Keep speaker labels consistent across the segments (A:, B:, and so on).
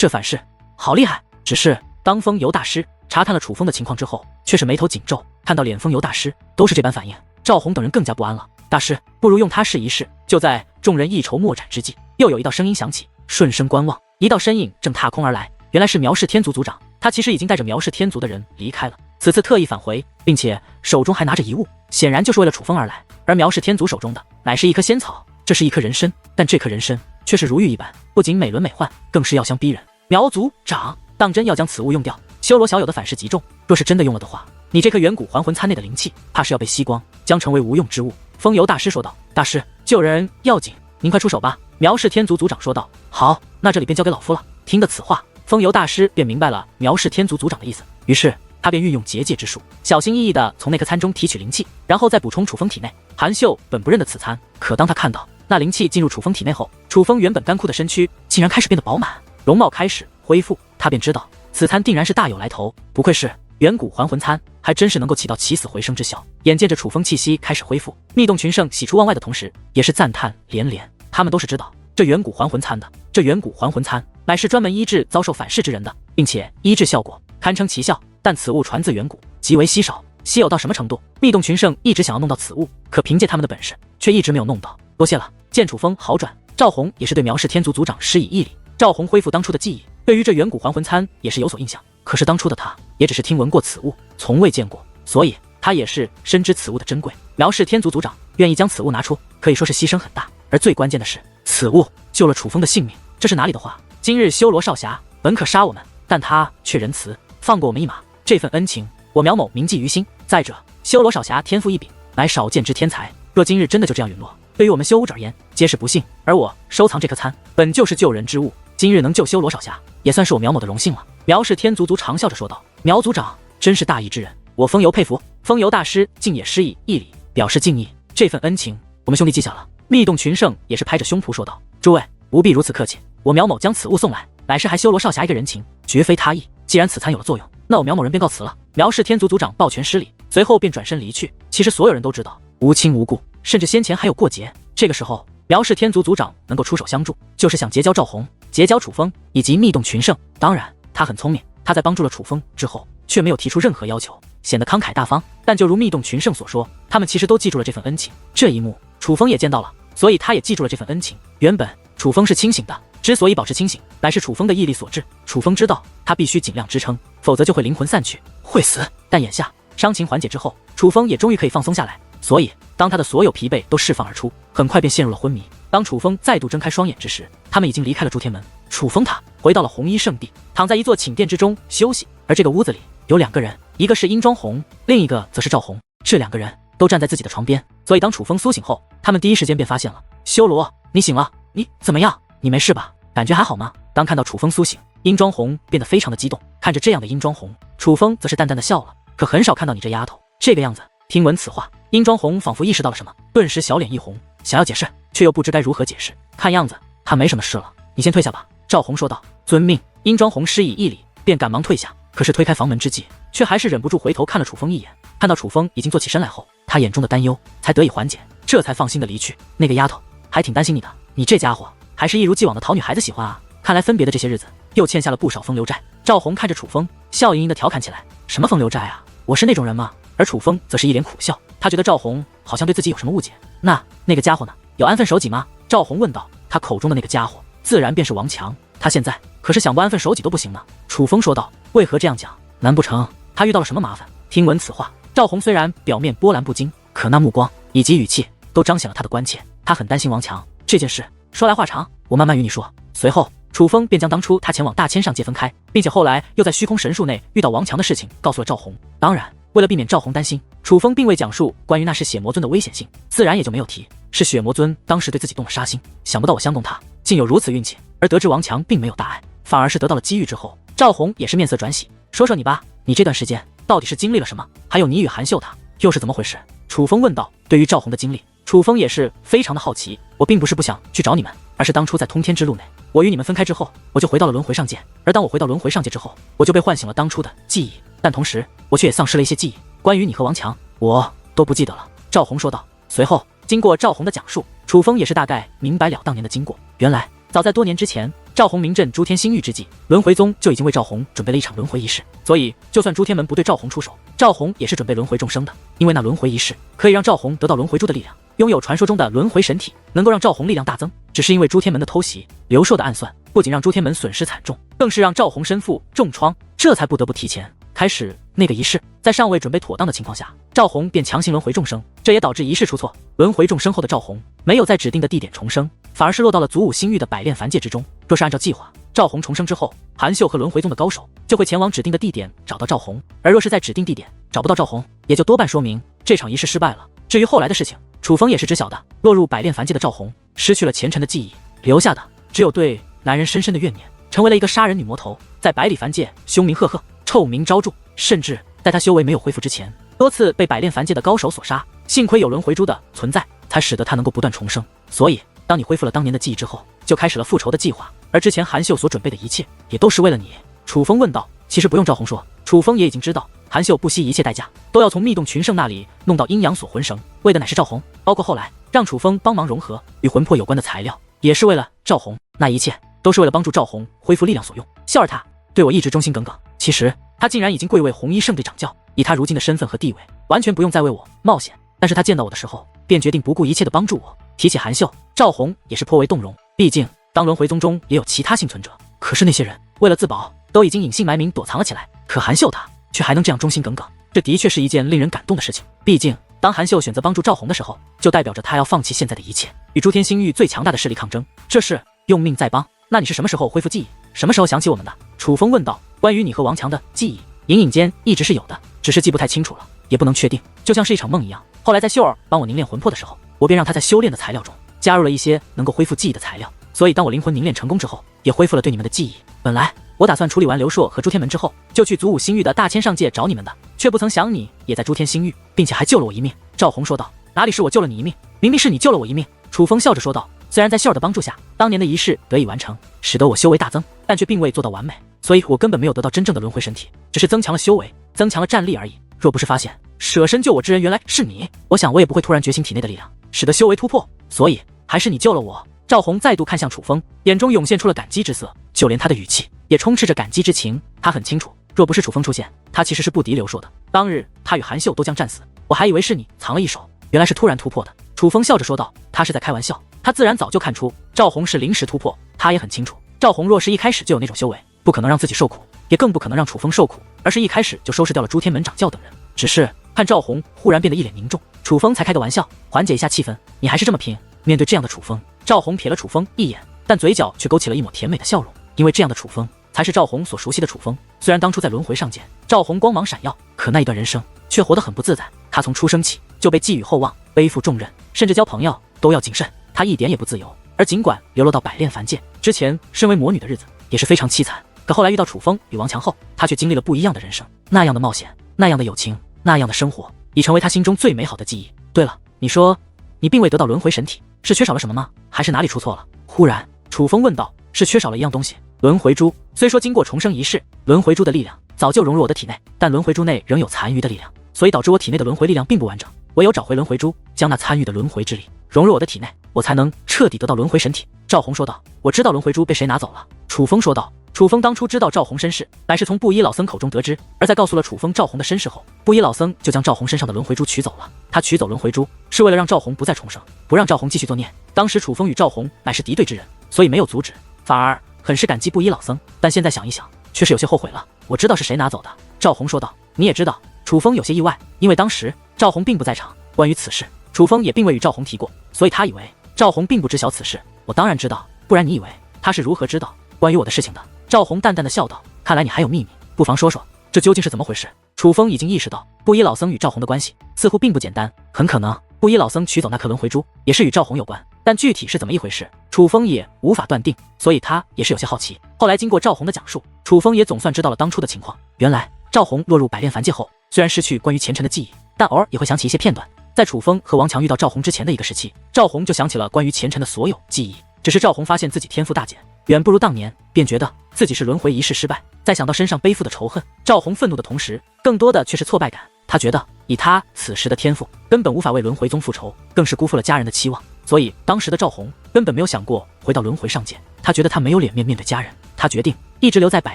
A: 这反噬好厉害！只是当风游大师查看了楚风的情况之后，却是眉头紧皱，看到连风游大师都是这般反应，赵宏等人更加不安了。大师，不如用他试一试。就在众人一筹莫展之际，又有一道声音响起，顺声观望，一道身影正踏空而来，原来是苗氏天族族长。他其实已经带着苗氏天族的人离开了，此次特意返回，并且手中还拿着一物，显然就是为了楚风而来。而苗氏天族手中的乃是一棵仙草，这是一颗人参，但这颗人参却是如玉一般，不仅美轮美奂，更是药香逼人。苗族长当真要将此物用掉，修罗小友的反噬极重，若是真的用了的话，你这颗远古还魂参内的灵气怕是要被吸光，将成为无用之物。风游大师说道。大师，救人要紧，您快出手吧。苗氏天族族长说道。好，那这里便交给老夫了。听得此话，风游大师便明白了苗氏天族族长的意思，于是他便运用结界之术，小心翼翼地从那颗参中提取灵气，然后再补充楚风体内。韩秀本不认得此参，可当他看到那灵气进入楚风体内后，楚风原本干枯的身躯竟然开始变得饱满，容貌开始恢复，他便知道此参定然是大有来头，不愧是远古还魂参，还真是能够起到起死回生之效。眼见着楚风气息开始恢复，密洞群圣喜出望外的同时，也是赞叹连连。他们都是知道这远古还魂参的，这远古还魂参乃是专门医治遭受反噬之人的，并且医治效果堪称奇效。但此物传自远古，极为稀少，稀有到什么程度？密洞群圣一直想要弄到此物，可凭借他们的本事，却一直没有弄到。多谢了。见楚风好转，赵宏也是对苗氏天族族长施以义礼。赵宏恢复当初的记忆，对于这远古还魂参也是有所印象。可是当初的他也只是听闻过此物，从未见过，所以他也是深知此物的珍贵。苗氏天族族长愿意将此物拿出，可以说是牺牲很大。而最关键的是，此物救了楚风的性命，这是哪里的话？今日修罗少侠本可杀我们，但他却仁慈放过我们一马，这份恩情我苗某铭记于心。再者，修罗少侠天赋异禀，乃少见之天才，若今日真的就这样陨落，对于我们修武者而言皆是不幸。而我收藏这颗参本就是救人之物，今日能救修罗少侠，也算是我苗某的荣幸了。苗氏天族族长笑着说道。苗族长真是大义之人，我风游佩服。风游大师竟也施以义礼，表示敬意，这份恩情我们兄弟记下了。密洞群圣也是拍着胸脯说道。诸位不必如此客气，我苗某将此物送来，乃是还修罗少侠一个人情，绝非他意。既然此参有了作用，那我苗某人便告辞了。苗氏天族族长抱拳施礼，随后便转身离去。其实所有人都知道，无亲无故，甚至先前还有过节，这个时候苗氏天族族长能够出手相助，就是想结交赵宏，结交楚风以及密洞群圣。当然他很聪明，他在帮助了楚风之后，却没有提出任何要求，显得慷慨大方。但就如密洞群圣所说，他们其实都记住了这份恩情。这一幕楚风也见到了，所以他也记住了这份恩情。原本楚风是清醒的，之所以保持清醒，乃是楚风的毅力所致。楚风知道他必须尽量支撑，否则就会灵魂散去，会死。但眼下伤情缓解之后，楚风也终于可以放松下来，所以当他的所有疲惫都释放而出，很快便陷入了昏迷。当楚风再度睁开双眼之时，他们已经离开了诸天门。楚风他回到了红衣圣地，躺在一座寝殿之中休息。而这个屋子里有两个人，一个是殷庄红，另一个则是赵宏。这两个人都站在自己的床边，所以当楚风苏醒后，他们第一时间便发现了。修罗，你醒了，你怎么样？你没事吧？感觉还好吗？当看到楚风苏醒，殷庄红变得非常的激动。看着这样的殷庄红，楚风则是淡淡的笑了。可很少看到你这丫头这个样子。听闻此话，殷庄红仿佛意识到了什么，顿时小脸一红，想要解释，却又不知该如何解释。看样子他没什么事了，你先退下吧。赵宏说道。遵命。殷庄红施以义礼，便赶忙退下。可是推开房门之际，却还是忍不住回头看了楚风一眼。看到楚风已经坐起身来后，他眼中的担忧才得以缓解，这才放心的离去。那个丫头还挺担心你的，你这家伙还是一如既往的讨女孩子喜欢啊。看来分别的这些日子又欠下了不少风流债。赵宏看着楚风，笑盈盈的调侃起来。什么风流债啊？我是那种人吗？而楚风则是一脸苦笑，他觉得赵宏好像对自己有什么误解。那个家伙呢？有安分守己吗？赵宏问道。他口中的那个家伙自然便是王强，他现在可是想不安分守己都不行呢。楚风说道。为何这样讲？难不成他遇到了什么麻烦？听闻此话，赵宏虽然表面波澜不惊，可那目光以及语气都彰显了他的关切。他很担心王强这件事。说来话长，我慢慢与你说。随后楚风便将当初他前往大千上界分开，并且后来又在虚空神树内遇到王强的事情告诉了赵宏。当然为了避免赵宏担心，楚风并未讲述关于那是血魔尊的危险性，自然也就没有提是血魔尊当时对自己动了杀心。想不到我相中他竟有如此运气。而得知王强并没有大碍，反而是得到了机遇之后，赵宏也是面色转喜。说说你吧，你这段时间到底是经历了什么？还有你与韩秀他又是怎么回事？楚风问道。对于赵宏的经历，楚风也是非常的好奇。我并不是不想去找你们，而是当初在通天之路内，我与你们分开之后，我就回到了轮回上界。而当我回到轮回上界之后，我就被唤醒了当初的记忆，但同时我却也丧失了一些记忆，关于你和王强我都不记得了。赵宏说道。随后经过赵宏的讲述，楚风也是大概明白了当年的经过。原来早在多年之前，赵弘明震诛天星域之际，轮回宗就已经为赵弘准备了一场轮回仪式，所以就算诸天门不对赵弘出手，赵弘也是准备轮回众生的，因为那轮回仪式可以让赵弘得到轮回珠的力量，拥有传说中的轮回神体，能够让赵弘力量大增。只是因为诸天门的偷袭，刘硕的暗算，不仅让诸天门损失惨重，更是让赵弘身负重创，这才不得不提前开始那个仪式。在尚未准备妥当的情况下，赵弘便强行轮回众生，这也导致仪式出错。轮回众生后的赵弘没有在指定的地点重生，反而是落到了祖武星域的百炼凡界之中。若是按照计划，赵弘重生之后，韩秀和轮回宗的高手就会前往指定的地点找到赵弘，而若是在指定地点找不到赵弘，也就多半说明这场仪式失败了。至于后来的事情，楚风也是知晓的。落入百炼凡界的赵弘失去了前尘的记忆，留下的只有对男人深深的怨念，成为了一个杀人女魔头，在百里凡界凶名赫赫，臭名昭著，甚至在他修为没有恢复之前，多次被百炼凡界的高手所杀。幸亏有轮回珠的存在，才使得他能够不断重生。所以当你恢复了当年的记忆之后，就开始了复仇的计划，而之前韩秀所准备的一切也都是为了你。楚风问道。其实不用赵弘说，楚风也已经知道，韩秀不惜一切代价都要从密洞群圣那里弄到阴阳锁魂绳，为的乃是赵弘，包括后来让楚风帮忙融合与魂魄有关的材料，也是为了赵弘，那一切都是为了帮助赵弘恢复力量所用。笑儿他对我一直忠心耿耿，其实他竟然已经贵为红衣圣队掌教，以他如今的身份和地位，完全不用再为我冒险。但是他见到我的时候，便决定不顾一切的帮助我。提起韩秀，赵弘也是颇为动容，毕竟当轮回宗中也有其他幸存者，可是那些人为了自保，都已经隐姓埋名躲藏了起来，可韩秀他却还能这样忠心耿耿，这的确是一件令人感动的事情。毕竟当韩秀选择帮助赵弘的时候，就代表着他要放弃现在的一切，与诸天星域最强大的势力抗争，这是用命在帮。那你是什么时候恢复记忆，什么时候想起我们的？楚风问道。关于你和王强的记忆，隐隐间一直是有的，只是记不太清楚了，也不能确定，就像是一场梦一样。后来在秀儿帮我凝练魂魄的时候，我便让他在修炼的材料中加入了一些能够恢复记忆的材料，所以当我灵魂凝练成功之后，也恢复了对你们的记忆。本来我打算处理完刘硕和诸天门之后，就去祖武星域的大千上界找你们的，却不曾想你也在诸天星域，并且还救了我一命。赵弘说道。哪里是我救了你一命，明明是你救了我一命。楚风笑着说道。虽然在秀儿的帮助下，当年的仪式得以完成，使得我修为大增，但却并未做到完美，所以我根本没有得到真正的轮回神体，只是增强了修为，增强了战力而已。若不是发现舍身救我之人原来是你，我想我也不会突然觉醒体内的力量，使得修为突破，所以还是你救了我。赵弘再度看向楚风，眼中涌现出了感激之色，就连他的语气也充斥着感激之情。他很清楚，若不是楚风出现，他其实是不敌刘硕的。当日他与韩秀都将战死，我还以为是你藏了一手，原来是突然突破的。楚风笑着说道。他是在开玩笑，他自然早就看出赵弘是临时突破，他也很清楚，赵弘若是一开始就有那种修为，不可能让自己受苦，也更不可能让楚风受苦，而是一开始就收拾掉了诸天门掌教等人。只是看赵弘忽然变得一脸凝重，楚风才开个玩笑，缓解一下气氛。你还是这么拼？面对这样的楚风，赵弘瞥了楚风一眼，但嘴角却勾起了一抹甜美的笑容，因为这样的楚风才是赵弘所熟悉的楚风。虽然当初在轮回上界，赵弘光芒闪耀，可那一段人生却活得很不自在。他从出生起就被寄予厚望，背负重任，甚至交朋友都要谨慎，他一点也不自由。而尽管流落到百炼凡界之前，身为魔女的日子也是非常凄惨，可后来遇到楚风与王强后，他却经历了不一样的人生，那样的冒险，那样的友情，那样的生活，已成为他心中最美好的记忆。对了，你说你并未得到轮回神体，是缺少了什么吗？还是哪里出错了？忽然楚风问道。是缺少了一样东西，轮回珠。虽说经过重生仪式，轮回珠的力量早就融入我的体内，但轮回珠内仍有残余的力量，所以导致我体内的轮回力量并不完整。唯有找回轮回珠，将那参与的轮回之力融入我的体内，我才能彻底得到轮回神体。赵弘说道。我知道轮回珠被谁拿走了。楚风说道。楚风当初知道赵弘身世，乃是从布衣老僧口中得知，而在告诉了楚风赵弘的身世后，布衣老僧就将赵弘身上的轮回珠取走了。他取走轮回珠，是为了让赵弘不再重生，不让赵弘继续作孽。当时楚风与赵弘乃是敌对之人，所以没有阻止，反而很是感激布衣老僧。但现在想一想，却是有些后悔了。我知道是谁拿走的。赵弘说道。你也知道。楚风有些意外，因为当时赵弘并不在场，关于此事，楚风也并未与赵弘提过，所以他以为赵弘并不知晓此事。我当然知道，不然你以为他是如何知道关于我的事情的？赵弘淡淡的笑道。看来你还有秘密，不妨说说，这究竟是怎么回事？楚风已经意识到布衣老僧与赵弘的关系似乎并不简单，很可能布衣老僧取走那颗轮回珠也是与赵弘有关，但具体是怎么一回事，楚风也无法断定，所以他也是有些好奇。后来经过赵弘的讲述，楚风也总算知道了当初的情况。原来赵弘落入百炼凡界后，虽然失去关于前尘的记忆，但偶尔也会想起一些片段。在楚风和王强遇到赵弘之前的一个时期，赵弘就想起了关于前尘的所有记忆，只是赵弘发现自己天赋大减，远不如当年，便觉得自己是轮回仪式失败。再想到身上背负的仇恨，赵弘愤怒的同时，更多的却是挫败感。他觉得以他此时的天赋，根本无法为轮回宗复仇，更是辜负了家人的期望。所以当时的赵红根本没有想过回到轮回上界，他觉得他没有脸面对家人，他决定一直留在百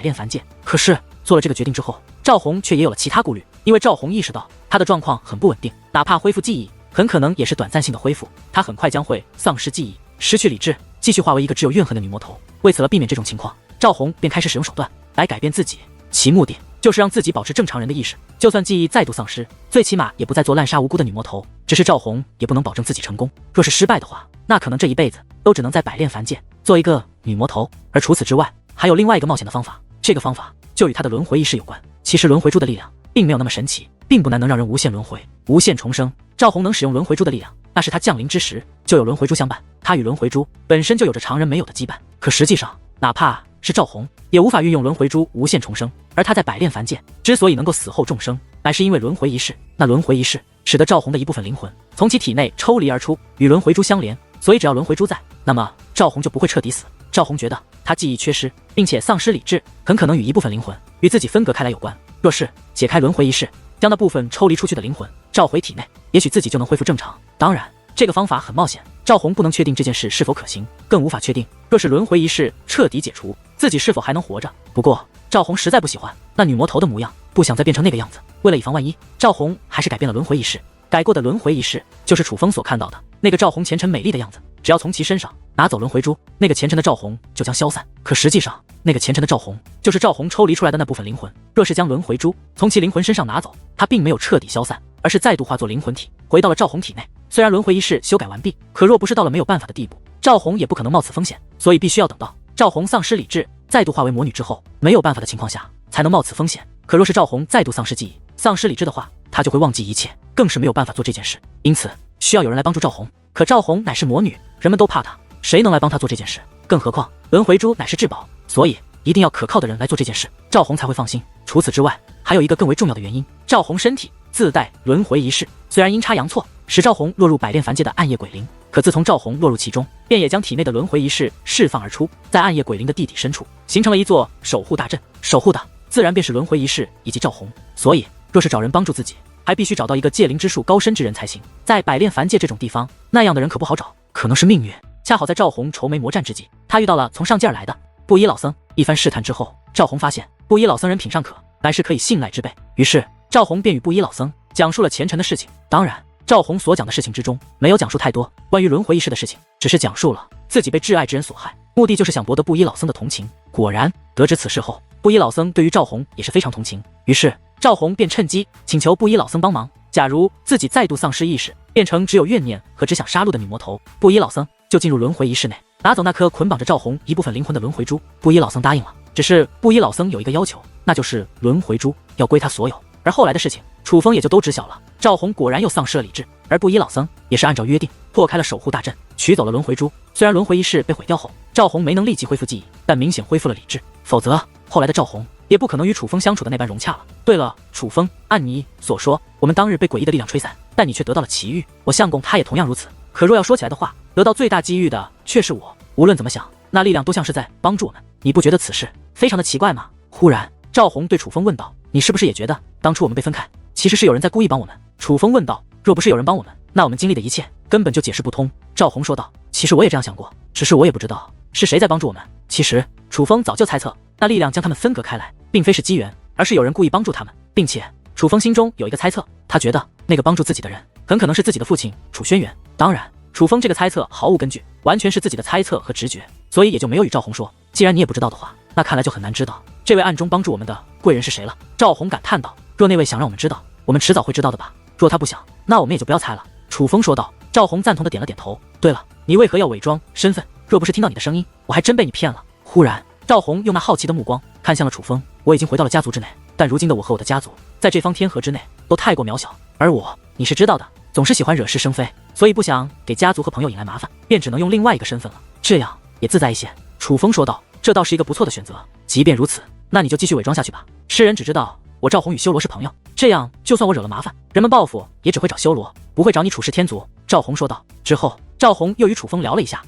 A: 炼凡界。可是做了这个决定之后，赵红却也有了其他顾虑，因为赵红意识到他的状况很不稳定，哪怕恢复记忆，很可能也是短暂性的恢复，他很快将会丧失记忆，失去理智，继续化为一个只有怨恨的女魔头。为此，避免这种情况，赵红便开始使用手段来改变自己，其目的就是让自己保持正常人的意识，就算记忆再度丧失，最起码也不再做滥杀无辜的女魔头。只是赵红也不能保证自己成功，若是失败的话，那可能这一辈子都只能在百炼凡界做一个女魔头。而除此之外，还有另外一个冒险的方法，这个方法就与他的轮回意识有关。其实轮回珠的力量并没有那么神奇，并不难能让人无限轮回、无限重生。赵红能使用轮回珠的力量，那是他降临之时就有轮回珠相伴，他与轮回珠本身就有着常人没有的羁绊。可实际上，哪怕是赵红也无法运用轮回珠无限重生，而他在百炼凡界之所以能够死后重生，乃是因为轮回一世。那轮回一世使得赵红的一部分灵魂从其体内抽离而出，与轮回珠相连，所以只要轮回珠在，那么赵红就不会彻底死。赵红觉得他记忆缺失，并且丧失理智，很可能与一部分灵魂与自己分隔开来有关。若是解开轮回一世，将那部分抽离出去的灵魂召回体内，也许自己就能恢复正常。当然，这个方法很冒险，赵红不能确定这件事是否可行，更无法确定若是轮回一世彻底解除，自己是否还能活着。不过赵红实在不喜欢那女魔头的模样，不想再变成那个样子。为了以防万一，赵红还是改变了轮回一世。改过的轮回一世就是楚风所看到的那个赵红虔诚美丽的样子，只要从其身上拿走轮回珠，那个虔诚的赵红就将消散。可实际上，那个虔诚的赵红就是赵红抽离出来的那部分灵魂。若是将轮回珠从其灵魂身上拿走，他并没有彻底消散，而是再度化作灵魂体回到了赵红体内。虽然轮回一世修改完毕，可若不是到了没有办法的地步，赵红也不可能冒此风险，所以必须要等到赵红丧失理智，再度化为魔女之后，没有办法的情况下才能冒此风险。可若是赵红再度丧失记忆、丧失理智的话，他就会忘记一切，更是没有办法做这件事。因此需要有人来帮助赵红。可赵红乃是魔女，人们都怕她，谁能来帮她做这件事？更何况轮回珠乃是至宝，所以一定要可靠的人来做这件事，赵红才会放心。除此之外，还有一个更为重要的原因，赵红身体自带轮回一世，虽然阴差阳错使赵红落入百炼凡界的暗夜鬼灵，可自从赵红落入其中，便也将体内的轮回一世释放而出，在暗夜鬼灵的地底深处形成了一座守护大阵，守护的自然便是轮回一世以及赵红。所以若是找人帮助自己，还必须找到一个戒灵之术高深之人才行。在百炼凡界这种地方，那样的人可不好找，可能是命运。恰好在赵红愁眉魔战之际，他遇到了从上界而来的布衣老僧。一番试探之后，赵红发现布衣老僧人品尚可，乃是可以信赖之辈。于是赵红便与布衣老僧讲述了前尘的事情。当然，赵红所讲的事情之中没有讲述太多关于轮回一事的事情，只是讲述了自己被挚爱之人所害，目的就是想博得布衣老僧的同情。果然，得知此事后，布衣老僧对于赵红也是非常同情。于是赵红便趁机请求布衣老僧帮忙，假如自己再度丧失意识，变成只有怨念和只想杀戮的女魔头，布衣老僧就进入轮回一世内，拿走那颗捆绑着赵红一部分灵魂的轮回珠。布衣老僧答应了，只是布衣老僧有一个要求，那就是轮回珠要归他所有。而后来的事情，楚风也就都知晓了。赵红果然又丧失了理智，而布衣老僧也是按照约定破开了守护大阵，取走了轮回珠。虽然轮回一世被毁掉后，赵红没能立即恢复记忆，但明显恢复了理智，否则后来的赵红也不可能与楚风相处的那般融洽了。对了，楚风，按你所说，我们当日被诡异的力量吹散，但你却得到了奇遇，我相公他也同样如此。可若要说起来的话，得到最大机遇的却是我。无论怎么想，那力量都像是在帮助我们，你不觉得此事非常的奇怪吗？忽然赵红对楚风问道，你是不是也觉得当初我们被分开，其实是有人在故意帮我们？楚风问道，若不是有人帮我们，那我们经历的一切根本就解释不通。赵红说道，其实我也这样想过，只是我也不知道是谁在帮助我们。其实楚风早就猜测，那力量将他们分隔开来并非是机缘，而是有人故意帮助他们，并且楚风心中有一个猜测，他觉得那个帮助自己的人很可能是自己的父亲楚轩辕。当然楚风这个猜测毫无根据，完全是自己的猜测和直觉，所以也就没有与赵红说。既然你也不知道的话，那看来就很难知道这位暗中帮助我们的贵人是谁了。赵红感叹道，若那位想让我们知道，我们迟早会知道的吧，若他不想，那我们也就不要猜了。楚风说道。赵红赞同的点了点头，对了，你为何要伪装身份？若不是听到你的声音，我还真被你骗了。忽然赵红用那好奇的目光看向了楚风，我已经回到了家族之内，但如今的我和我的家族在这方天河之内都太过渺小，而我你是知道的，总是喜欢惹是生非，所以不想给家族和朋友引来麻烦，便只能用另外一个身份了，这样也自在一些。楚风说道，这倒是一个不错的选择，即便如此，那你就继续伪装下去吧。世人只知道我赵红与修罗是朋友，这样就算我惹了麻烦，人们报复也只会找修罗，不会找你楚氏天族。赵红说道。之后赵红又与楚风聊了一下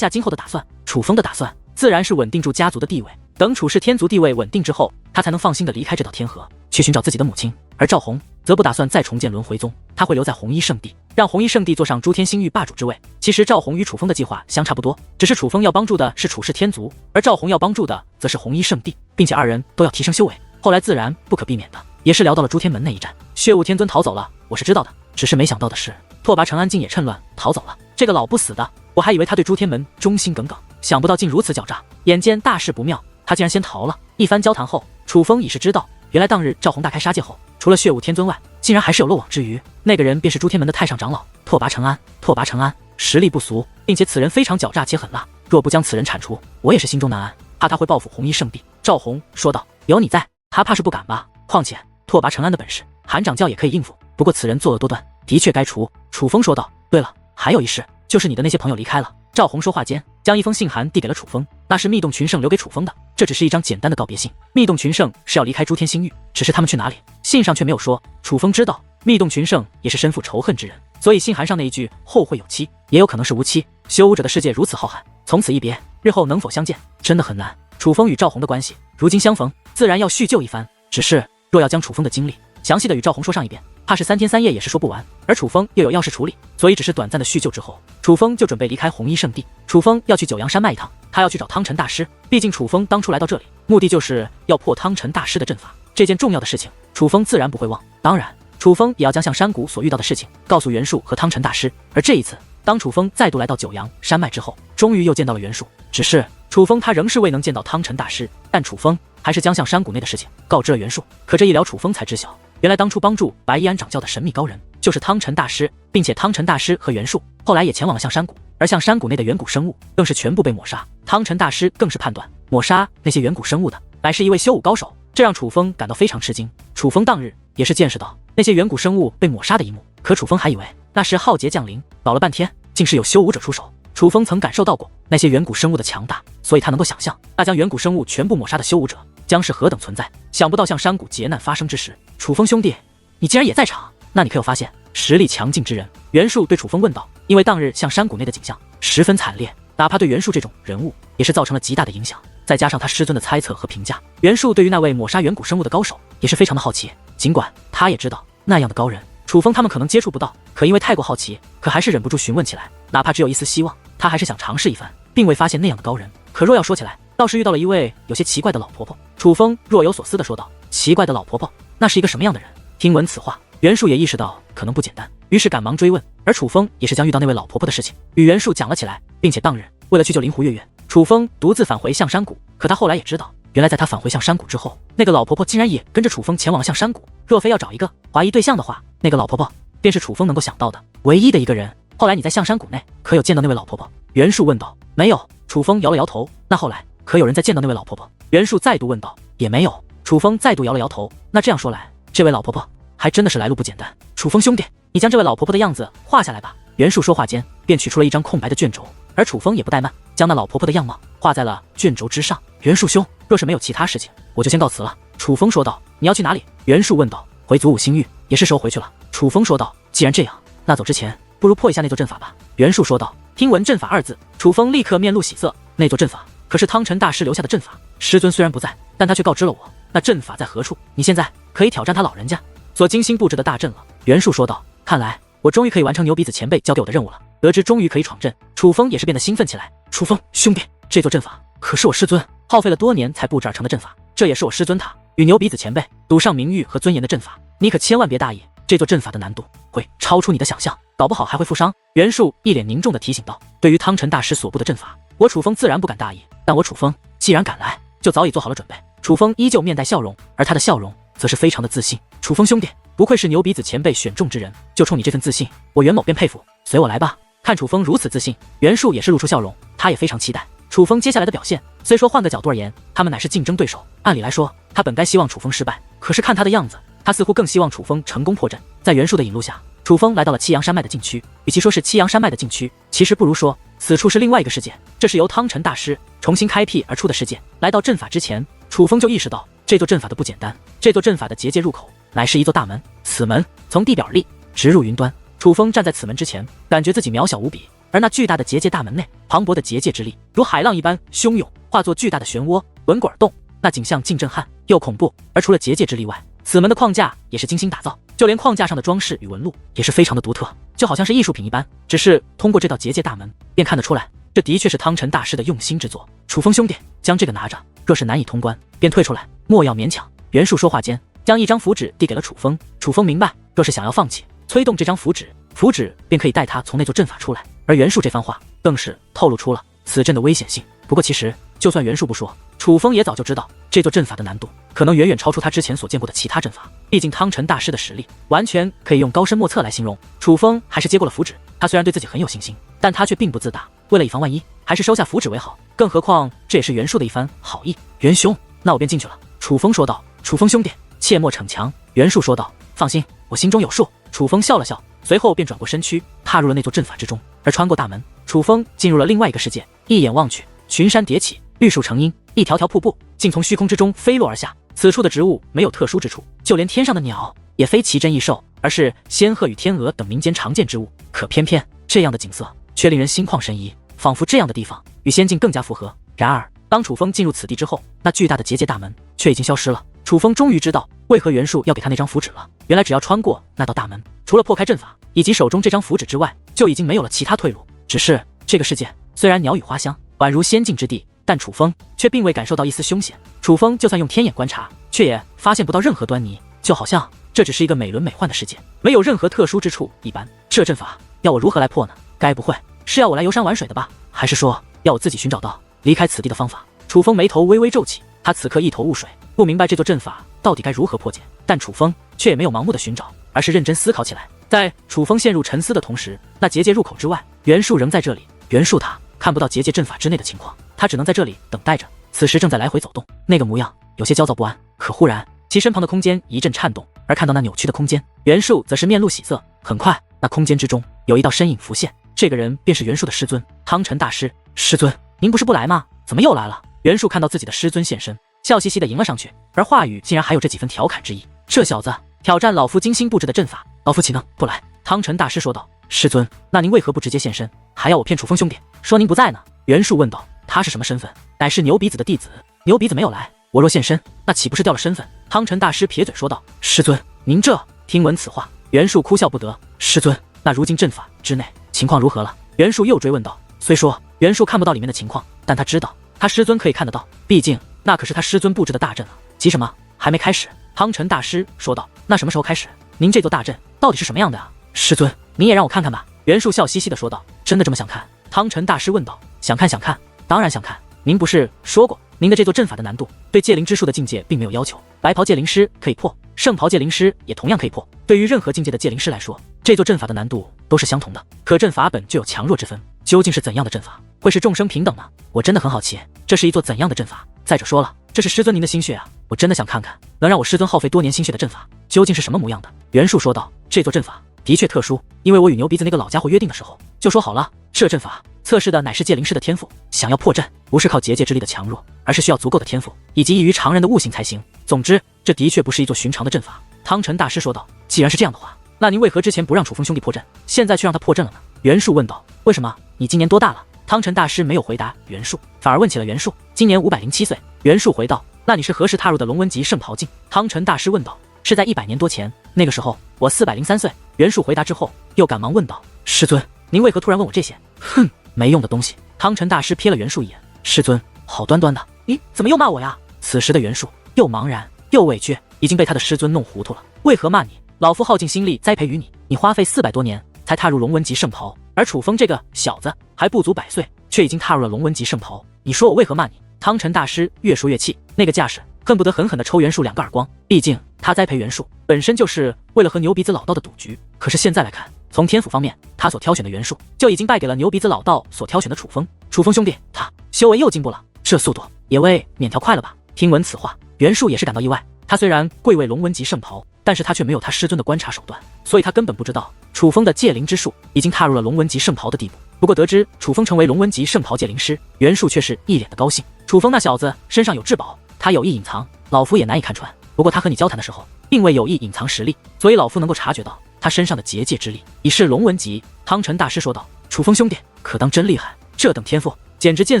A: 今后的打算。楚风的打算自然是稳定住家族的地位，等楚氏天族地位稳定之后，他才能放心的离开这道天河。去寻找自己的母亲，而赵弘则不打算再重建轮回宗，他会留在红衣圣地，让红衣圣地坐上诸天星域霸主之位。其实赵弘与楚风的计划相差不多，只是楚风要帮助的是楚氏天族，而赵弘要帮助的则是红衣圣地，并且二人都要提升修为。后来自然不可避免的也是聊到了诸天门那一战，血雾天尊逃走了，我是知道的，只是没想到的是拓跋承安竟也趁乱逃走了。这个老不死的，我还以为他对诸天门忠心耿耿，想不到竟如此狡诈。眼见大事不妙，他竟然先逃了。一番交谈后，楚风已是知道，原来当日赵弘大开杀戒后，除了血雾天尊外，竟然还是有漏网之鱼。那个人便是诸天门的太上长老拓跋承安。拓跋承安实力不俗，并且此人非常狡诈且狠辣，若不将此人铲除，我也是心中难安，怕他会报复红衣圣地。赵弘说道：“有你在，他怕是不敢吧？况且拓跋承安的本事，韩掌教也可以应付。不过此人作恶多端，的确该除。”楚风说道：“对了，还有一事，就是你的那些朋友离开了。”赵弘说话间，将一封信函递给了楚风，那是密洞群圣留给楚风的。这只是一张简单的告别信。密洞群圣是要离开诸天星域，只是他们去哪里，信上却没有说。楚风知道密洞群圣也是身负仇恨之人，所以信函上那一句后会有期，也有可能是无期。修武者的世界如此浩瀚，从此一别，日后能否相见，真的很难。楚风与赵弘的关系，如今相逢，自然要叙旧一番。只是若要将楚风的经历详细的与赵弘说上一遍，怕是3天3夜也是说不完，而楚风又有要事处理，所以只是短暂的叙旧之后，楚风就准备离开红衣圣地。楚风要去九阳山脉一趟，他要去找汤臣大师，毕竟楚风当初来到这里，目的就是要破汤臣大师的阵法，这件重要的事情，楚风自然不会忘。当然，楚风也要将向山谷所遇到的事情告诉袁术和汤臣大师。而这一次，当楚风再度来到九阳山脉之后，终于又见到了袁术，只是楚风他仍是未能见到汤臣大师，但楚风还是将向山谷内的事情告知了袁术。可这一聊，楚风才知晓，原来当初帮助白衣安掌教的神秘高人就是汤臣大师，并且汤臣大师和袁术后来也前往了象山谷，而象山谷内的远古生物更是全部被抹杀。汤臣大师更是判断抹杀那些远古生物的乃是一位修武高手，这让楚风感到非常吃惊。楚风当日也是见识到那些远古生物被抹杀的一幕，可楚风还以为那时浩劫降临，搞了半天竟是有修武者出手。楚风曾感受到过那些远古生物的强大，所以他能够想象那将远古生物全部抹杀的修武者将是何等存在。想不到像山谷劫难发生之时，楚风兄弟，你竟然也在场，那你可有发现实力强劲之人？袁术对楚风问道。因为当日像山谷内的景象十分惨烈，哪怕对袁术这种人物也是造成了极大的影响，再加上他师尊的猜测和评价，袁术对于那位抹杀远古生物的高手也是非常的好奇。尽管他也知道那样的高人楚风他们可能接触不到，可因为太过好奇，可还是忍不住询问起来，哪怕只有一丝希望，他还是想尝试一番，并未发现那样的高人。可若要说起来，倒是遇到了一位有些奇怪的老婆婆。楚风若有所思地说道：“奇怪的老婆婆，那是一个什么样的人？”听闻此话，袁术也意识到可能不简单，于是赶忙追问。而楚风也是将遇到那位老婆婆的事情与袁术讲了起来，并且当日为了去救灵狐月月，楚风独自返回象山谷。可他后来也知道，原来在他返回象山谷之后，那个老婆婆竟然也跟着楚风前往了象山谷。若非要找一个怀疑对象的话，那个老婆婆便是楚风能够想到的唯一的一个人。后来你在象山谷内可有见到那位老婆婆？袁术问道。没有。楚风摇了摇头。那后来可有人再见到那位老婆婆？袁术再度问道。也没有。楚风再度摇了摇头。那这样说来，这位老婆婆还真的是来路不简单。楚风兄弟，你将这位老婆婆的样子画下来吧。袁术说话间便取出了一张空白的卷轴，而楚风也不怠慢，将那老婆婆的样貌画在了卷轴之上。袁术兄，若是没有其他事情，我就先告辞了。楚风说道。你要去哪里？袁术问道。回祖武星域，也是时候回去了。楚风说道。既然这样，那走之前不如破一下那座阵法吧。袁术说道。听闻阵法二字，楚风立刻面露喜色。那座阵法可是汤臣大师留下的阵法，师尊虽然不在，但他却告知了我那阵法在何处。你现在可以挑战他老人家所精心布置的大阵了。袁术说道。看来我终于可以完成牛鼻子前辈交给我的任务了。得知终于可以闯阵，楚风也是变得兴奋起来。楚风兄弟，这座阵法可是我师尊耗费了多年才布置而成的阵法，这也是我师尊他与牛鼻子前辈赌上名誉和尊严的阵法，你可千万别大意，这座阵法的难度会超出你的想象，搞不好还会负伤。袁术一脸凝重地提醒道。对于汤臣大师所布的阵法，我楚风自然不敢大意，但我楚风既然敢来，就早已做好了准备。楚风依旧面带笑容，而他的笑容则是非常的自信。楚风兄弟，不愧是牛鼻子前辈选中之人，就冲你这份自信，我袁某便佩服。随我来吧。看楚风如此自信，袁术也是露出笑容，他也非常期待楚风接下来的表现。虽说换个角度而言，他们乃是竞争对手，按理来说他本该希望楚风失败，可是看他的样子，他似乎更希望楚风成功破阵。在袁术的引路下，楚风来到了七阳山脉的禁区。与其说是七阳山脉的禁区，其实不如说此处是另外一个世界，这是由汤臣大师重新开辟而出的世界。来到阵法之前，楚风就意识到这座阵法的不简单，这座阵法的结界入口乃是一座大门，此门从地表立直入云端。楚风站在此门之前，感觉自己渺小无比，而那巨大的结界大门内，磅礴的结界之力如海浪一般汹涌，化作巨大的漩涡，滚滚而动。那景象既震撼又恐怖。而除了结界之力外，此门的框架也是精心打造，就连框架上的装饰与纹路也是非常的独特，就好像是艺术品一般。只是通过这道结界大门，便看得出来，这的确是汤臣大师的用心之作。楚风兄弟，将这个拿着，若是难以通关，便退出来，莫要勉强。袁术说话间，将一张符纸递给了楚风。楚风明白，若是想要放弃，催动这张符纸，符纸便可以带他从那座阵法出来。而袁术这番话，更是透露出了此阵的危险性。不过其实，就算袁术不说，楚风也早就知道，这座阵法的难度可能远远超出他之前所见过的其他阵法。毕竟汤臣大师的实力，完全可以用高深莫测来形容。楚风还是接过了符纸，他虽然对自己很有信心，但他却并不自大。为了以防万一，还是收下符纸为好。更何况这也是袁术的一番好意。袁兄，那我便进去了。楚风说道。楚风兄弟，切莫逞强。袁术说道。放心，我心中有数。楚风笑了笑，随后便转过身躯，踏入了那座阵法之中。而穿过大门，楚风进入了另外一个世界。一眼望去，群山叠起，绿树成荫，一条条瀑布竟从虚空之中飞落而下。此处的植物没有特殊之处，就连天上的鸟也非奇珍异兽，而是仙鹤与天鹅等民间常见之物。可偏偏这样的景色却令人心旷神怡，仿佛这样的地方与仙境更加符合。然而当楚风进入此地之后，那巨大的结界大门却已经消失了。楚风终于知道为何袁术要给他那张符纸了。原来只要穿过那道大门，除了破开阵法以及手中这张符纸之外，就已经没有了其他退路。只是这个世界虽然鸟语花香，宛如仙境之地，但楚风却并未感受到一丝凶险。楚风就算用天眼观察，却也发现不到任何端倪，就好像这只是一个美轮美奂的世界，没有任何特殊之处一般。这阵法要我如何来破呢？该不会是要我来游山玩水的吧？还是说要我自己寻找到离开此地的方法？楚风眉头微微皱起，他此刻一头雾水，不明白这座阵法到底该如何破解。但楚风却也没有盲目的寻找，而是认真思考起来。在楚风陷入沉思的同时，那结界入口之外，袁术仍在这里。袁术他看不到结界阵法之内的情况，他只能在这里等待着。此时正在来回走动，那个模样有些焦躁不安。可忽然其身旁的空间一阵颤动，而看到那扭曲的空间，袁术则是面露喜色。很快那空间之中有一道身影浮现，这个人便是袁术的师尊汤臣大师。师尊，您不是不来吗？怎么又来了？袁术看到自己的师尊现身，笑嘻嘻地迎了上去，而话语竟然还有这几分调侃之意。这小子挑战老夫精心布置的阵法，老夫岂能不来？汤臣大师说道。师尊，那您为何不直接现身，还要我骗楚风兄弟说您不在呢？袁术问道。他是什么身份？乃是牛鼻子的弟子。牛鼻子没有来，我若现身，那岂不是掉了身份？汤臣大师撇嘴说道。师尊，您这……听闻此话，袁术哭笑不得。师尊，那如今阵法之内情况如何了？袁术又追问道。虽说袁术看不到里面的情况，但他知道他师尊可以看得到，毕竟那可是他师尊布置的大阵啊。急什么？还没开始。汤臣大师说道。那什么时候开始？您这座大阵到底是什么样的啊？师尊，您也让我看看吧。袁术笑嘻嘻地说道。真的这么想看？汤臣大师问道。想看想看，当然想看。您不是说过您的这座阵法的难度对戒灵之术的境界并没有要求，白袍戒灵师可以破，圣袍戒灵师也同样可以破。对于任何境界的戒灵师来说，这座阵法的难度都是相同的。可阵法本就有强弱之分，究竟是怎样的阵法会是众生平等呢？我真的很好奇，这是一座怎样的阵法？再者说了，这是师尊您的心血啊，我真的想看看能让我师尊耗费多年心血的阵法究竟是什么模样的。袁术说道。这座阵法的确特殊，因为我与牛鼻子那个老家伙约定的时候就说好了，这阵法测试的乃是戒灵师的天赋，想要破阵不是靠结界之力的强弱，而是需要足够的天赋以及异于常人的悟性才行。总之这的确不是一座寻常的阵法。汤臣大师说道。既然是这样的话，那您为何之前不让楚风兄弟破阵，现在却让他破阵了呢？袁术问道。为什么？你今年多大了？汤臣大师没有回答袁术，反而问起了袁术。今年507岁。袁术回道。那你是何时踏入的龙纹级圣袍境？汤臣大师问道。是在100年多前，那个时候我403岁。袁术回答之后又赶忙问道。师尊，您为何突然问我这些？哼，没用的东西。汤臣大师瞥了袁术一眼。师尊好端端的，你怎么又骂我呀？此时的袁术又茫然又委屈，已经被他的师尊弄糊涂了。为何骂你？老夫耗尽心力栽培于你，你花费400多年才踏入龙纹级圣袍，而楚风这个小子还不足100岁，却已经踏入了龙纹级圣袍，你说我为何骂你？汤臣大师越说越气，那个架势恨不得狠狠地抽袁术2个耳光。毕竟他栽培袁术本身就是为了和牛鼻子老道的赌局，可是现在来看，从天赋方面，他所挑选的袁术就已经败给了牛鼻子老道所挑选的楚风。楚风兄弟他修为又进步了，这速度也未免调快了吧？听闻此话，袁术也是感到意外。他虽然贵为龙纹级圣袍，但是他却没有他师尊的观察手段，所以他根本不知道楚风的戒灵之术已经踏入了龙纹级圣袍的地步。不过得知楚风成为龙纹级圣袍戒灵师，袁术却是一脸的高兴。楚风那小子身上有至宝，他有意隐藏，老夫也难以看穿。不过他和你交谈的时候，并未有意隐藏实力，所以老夫能够察觉到他身上的结界之力已是龙纹级。汤臣大师说道。楚风兄弟可当真厉害，这等天赋简直见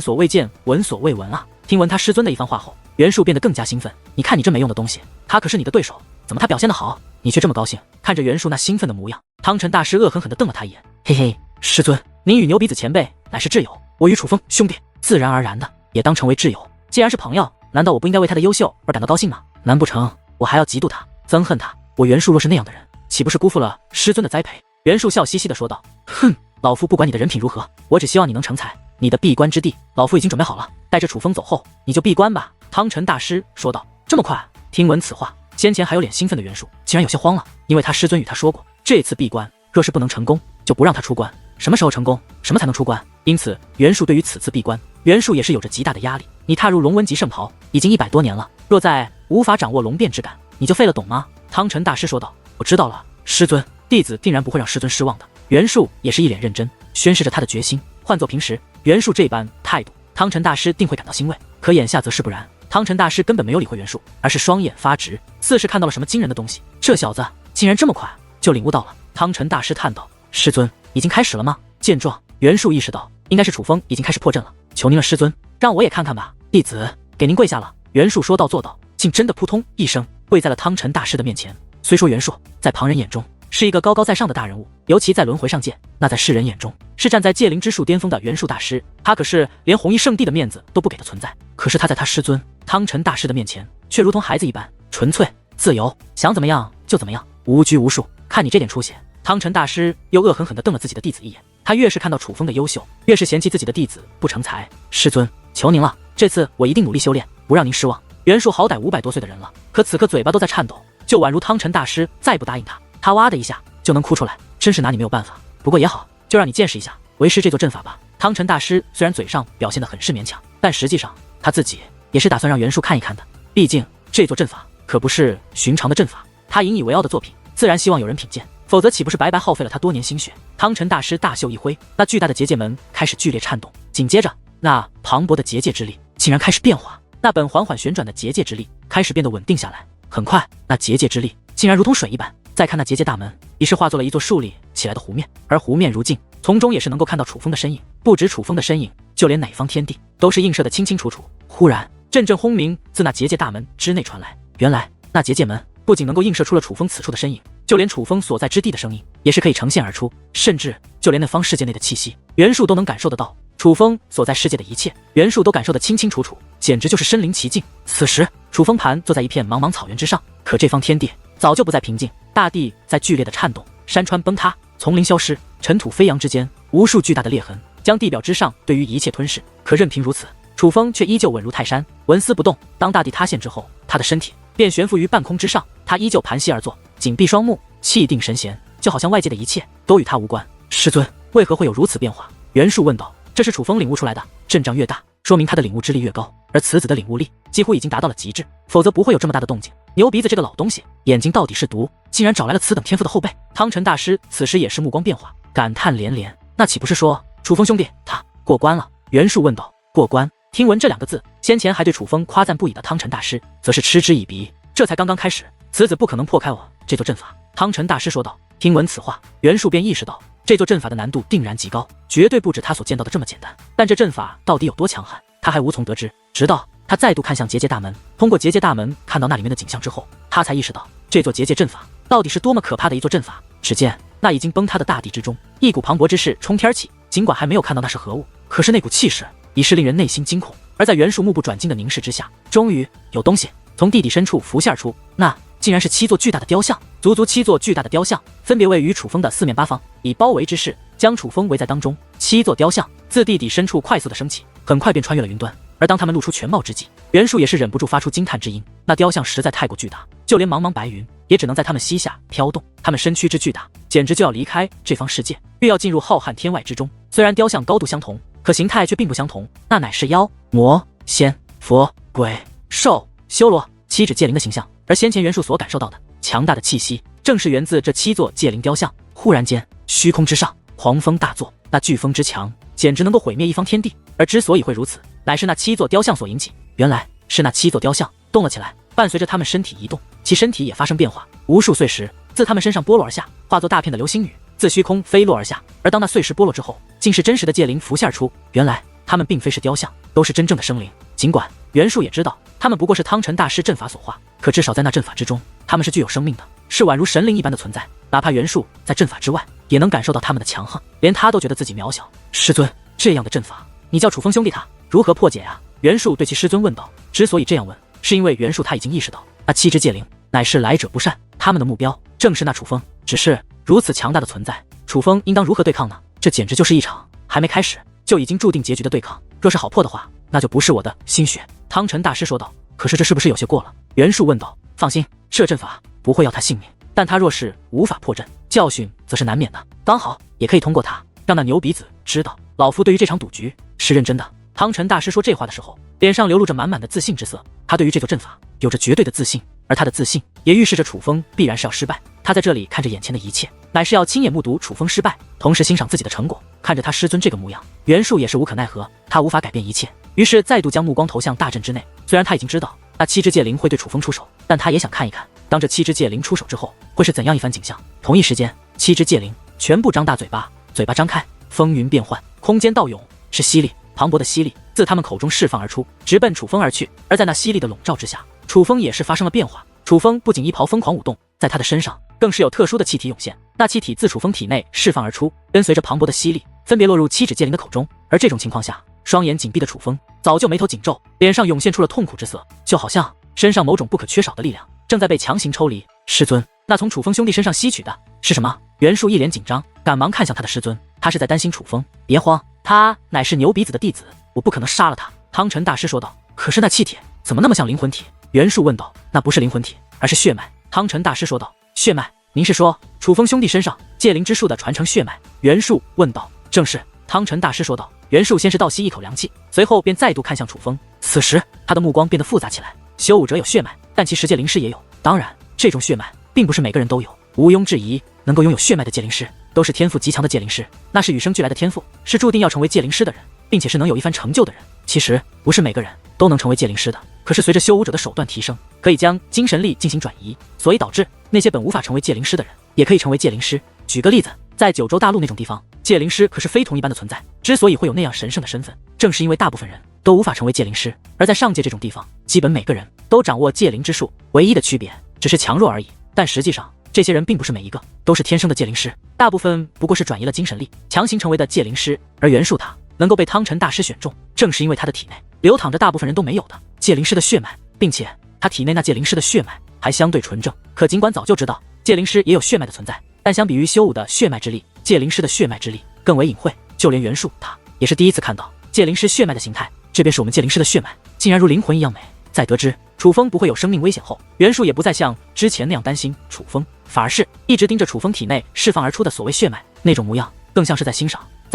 A: 所未见，闻所未闻啊！听闻他师尊的一番话后，袁术变得更加兴奋。你看你这没用的东西，他可是你的对手，怎么他表现得好，你却这么高兴？看着袁术那兴奋的模样，汤臣大师恶狠狠地瞪了他一眼，嘿嘿，师尊，您与牛鼻子前辈乃是挚友，我与楚风兄弟自然而然的也当成为挚友。既然是朋友，难道我不应该为他的优秀而感到高兴吗？难不成我还要嫉妒他、憎恨他？我袁术若是那样的人，岂不是辜负了师尊的栽培？袁术笑嘻嘻地说道：“哼，老夫不管你的人品如何，我只希望你能成才。你的闭关之地，老夫已经准备好了，带着楚风走后，你就闭关吧。”汤臣大师说道：“这么快？”听闻此话，先前还有脸兴奋的袁术竟然有些慌了，因为他师尊与他说过，这次闭关若是不能成功，就不让他出关。什么时候成功，什么才能出关？因此，袁术对于此次闭关，袁术也是有着极大的压力。你踏入龙纹级圣袍已经100多年了，若再无法掌握龙变之感，你就废了，懂吗？汤臣大师说道：“我知道了，师尊，弟子定然不会让师尊失望的。”袁术也是一脸认真，宣示着他的决心。换做平时，袁术这般态度，汤臣大师定会感到欣慰。可眼下则是不然，汤臣大师根本没有理会袁术，而是双眼发直，似是看到了什么惊人的东西。这小子竟然这么快就领悟到了。汤臣大师叹道：“师尊，已经开始了吗？”见状，袁术意识到应该是楚风已经开始破阵了。求您了，师尊，让我也看看吧。弟子给您跪下了。袁术说到做到，竟真的扑通一声跪在了汤臣大师的面前。虽说袁术在旁人眼中是一个高高在上的大人物，尤其在轮回上界，那在世人眼中是站在界灵之术巅峰的袁术大师，他可是连弘一圣地的面子都不给的存在。可是他在他师尊汤臣大师的面前，却如同孩子一般纯粹自由，想怎么样就怎么样，无拘无束。看你这点出息！汤臣大师又恶狠狠地瞪了自己的弟子一眼。他越是看到楚风的优秀，越是嫌弃自己的弟子不成才。师尊，求您了，这次我一定努力修炼，不让您失望。袁术好歹500多岁的人了，可此刻嘴巴都在颤抖，就宛如汤臣大师再不答应他，他哇的一下就能哭出来，真是拿你没有办法。不过也好，就让你见识一下为师这座阵法吧。汤臣大师虽然嘴上表现得很是勉强，但实际上他自己也是打算让袁术看一看的。毕竟这座阵法可不是寻常的阵法，他引以为傲的作品，自然希望有人品鉴，否则岂不是白白耗费了他多年心血？汤臣大师大袖一挥，那巨大的结界门开始剧烈颤动，紧接着那磅礴的结界之力竟然开始变化，那本缓缓旋转的结界之力开始变得稳定下来。很快，那结界之力竟然如同水一般。再看那结界大门，已是化作了一座竖立起来的湖面，而湖面如镜，从中也是能够看到楚风的身影。不止楚风的身影，就连哪方天地都是映射得清清楚楚。忽然，阵阵轰鸣自那结界大门之内传来。原来，那结界门不仅能够映射出了楚风此处的身影，就连楚风所在之地的声音也是可以呈现而出，甚至就连那方世界内的气息，袁术都能感受得到。楚风所在世界的一切，袁术都感受得清清楚楚，简直就是身临其境。此时，楚风盘坐在一片茫茫草原之上，可这方天地早就不再平静，大地在剧烈的颤动，山川崩塌，丛林消失，尘土飞扬之间，无数巨大的裂痕将地表之上对于一切吞噬。可任凭如此，楚风却依旧稳如泰山，纹丝不动。当大地塌陷之后，他的身体便悬浮于半空之上，他依旧盘膝而坐，紧闭双目，气定神闲，就好像外界的一切都与他无关。师尊，为何会有如此变化？袁术问道。这是楚风领悟出来的，阵仗越大，说明他的领悟之力越高，而此子的领悟力几乎已经达到了极致，否则不会有这么大的动静。牛鼻子这个老东西，眼睛到底是毒，竟然找来了此等天赋的后辈。汤臣大师此时也是目光变化，感叹连连。那岂不是说楚风兄弟他过关了？袁术问道。过关？听闻这2个字，先前还对楚风夸赞不已的汤臣大师则是嗤之以鼻。这才刚刚开始，此子不可能破开我这座阵法。汤臣大师说道。听闻此话，袁术便意识到这座阵法的难度定然极高，绝对不止他所见到的这么简单。但这阵法到底有多强悍，他还无从得知。直到他再度看向结界大门，通过结界大门看到那里面的景象之后，他才意识到这座结界阵法到底是多么可怕的一座阵法。只见那已经崩塌的大地之中，一股磅礴之势冲天起，尽管还没有看到那是何物，可是那股气势已是令人内心惊恐。而在袁术目不转睛的凝视之下，终于有东西从地底深处浮现而出，那竟然是7座巨大的雕像，足足7座巨大的雕像，分别位于楚风的四面八方，以包围之势将楚风围在当中。7座雕像自地底深处快速的升起，很快便穿越了云端。而当他们露出全貌之际，袁术也是忍不住发出惊叹之音。那雕像实在太过巨大，就连茫茫白云也只能在他们膝下飘动。他们身躯之巨大，简直就要离开这方世界，欲要进入浩瀚天外之中。虽然雕像高度相同，可形态却并不相同，那乃是妖、魔、仙、佛、鬼、兽、修罗7指界灵的形象。而先前袁术所感受到的强大的气息，正是源自这7座界灵雕像。忽然间，虚空之上狂风大作，那飓风之强，简直能够毁灭一方天地。而之所以会如此，乃是那7座雕像所引起。原来是那7座雕像动了起来，伴随着他们身体移动，其身体也发生变化，无数碎石自他们身上剥落而下，化作大片的流星雨，自虚空飞落而下。而当那碎石剥落之后，竟是真实的界灵浮现而出。原来他们并非是雕像，都是真正的生灵。尽管袁术也知道他们不过是汤臣大师阵法所化，可至少在那阵法之中，他们是具有生命的，是宛如神灵一般的存在。哪怕袁术在阵法之外，也能感受到他们的强横，连他都觉得自己渺小。师尊，这样的阵法，你叫楚风兄弟他如何破解啊？袁术对其师尊问道。之所以这样问，是因为袁术他已经意识到，那7只戒灵乃是来者不善，他们的目标正是那楚风。只是如此强大的存在，楚风应当如何对抗呢？这简直就是一场还没开始就已经注定结局的对抗。若是好破的话，那就不是我的心血。汤臣大师说道。可是这是不是有些过了？袁术问道。放心，这阵法不会要他性命，但他若是无法破阵，教训则是难免的。刚好也可以通过他，让那牛鼻子知道老夫对于这场赌局是认真的。汤臣大师说这话的时候，脸上流露着满满的自信之色。他对于这座阵法有着绝对的自信，而他的自信也预示着楚风必然是要失败。他在这里看着眼前的一切，乃是要亲眼目睹楚风失败，同时欣赏自己的成果。看着他师尊这个模样，袁术也是无可奈何，他无法改变一切，于是再度将目光投向大阵之内。虽然他已经知道那7只戒灵会对楚风出手，但他也想看一看，当这7只戒灵出手之后，会是怎样一番景象。同一时间，7只戒灵全部张大嘴巴，嘴巴张开，风云变幻，空间倒涌，是吸力，磅礴的吸力自他们口中释放而出，直奔楚风而去。而在那吸力的笼罩之下，楚风也是发生了变化。楚风不仅衣袍疯狂舞动，在他的身上更是有特殊的气体涌现，那气体自楚风体内释放而出，跟随着磅礴的吸力，分别落入7只戒灵的口中。而这种情况下，双眼紧闭的楚风早就眉头紧皱，脸上涌现出了痛苦之色，就好像身上某种不可缺少的力量正在被强行抽离。师尊，那从楚风兄弟身上吸取的是什么？袁术一脸紧张，赶忙看向他的师尊，他是在担心楚风。别慌，他乃是牛鼻子的弟子，我不可能杀了他。汤臣大师说道。可是那气体怎么那么像灵魂体？袁术问道。那不是灵魂体，而是血脉。汤臣大师说道。血脉？您是说楚风兄弟身上戒灵之术的传承血脉？袁术问道。正是。汤臣大师说道。袁术先是倒吸一口凉气，随后便再度看向楚风。此时他的目光变得复杂起来。修武者有血脉，但其实戒灵师也有。当然，这种血脉并不是每个人都有。毋庸置疑，能够拥有血脉的戒灵师，都是天赋极强的戒灵师，那是与生俱来的天赋，是注定要成为戒灵师的人，并且是能有一番成就的人。其实不是每个人都能成为戒灵师的，可是随着修武者的手段提升，可以将精神力进行转移，所以导致那些本无法成为戒灵师的人，也可以成为戒灵师。举个例子，在九州大陆那种地方，戒灵师可是非同一般的存在，之所以会有那样神圣的身份，正是因为大部分人都无法成为戒灵师。而在上界这种地方，基本每个人都掌握戒灵之术，唯一的区别只是强弱而已。但实际上，这些人并不是每一个都是天生的戒灵师，大部分不过是转移了精神力，强行成为的戒灵师。而袁术他能够被汤臣大师选中，正是因为他的体内流淌着大部分人都没有的戒灵师的血脉，并且他体内那戒灵师的血脉还相对纯正。可尽管早就知道戒灵师也有血脉的存在，但相比于修武的血脉之力，戒灵师的血脉之力更为隐晦。就连袁术他也是第一次看到戒灵师血脉的形态，这便是我们戒灵师的血脉，竟然如灵魂一样美。在得知楚风不会有生命危险后，袁术也不再像之前那样担心楚风，反而是一直盯着楚风体内释放而出的所谓血脉，那种模样更像是在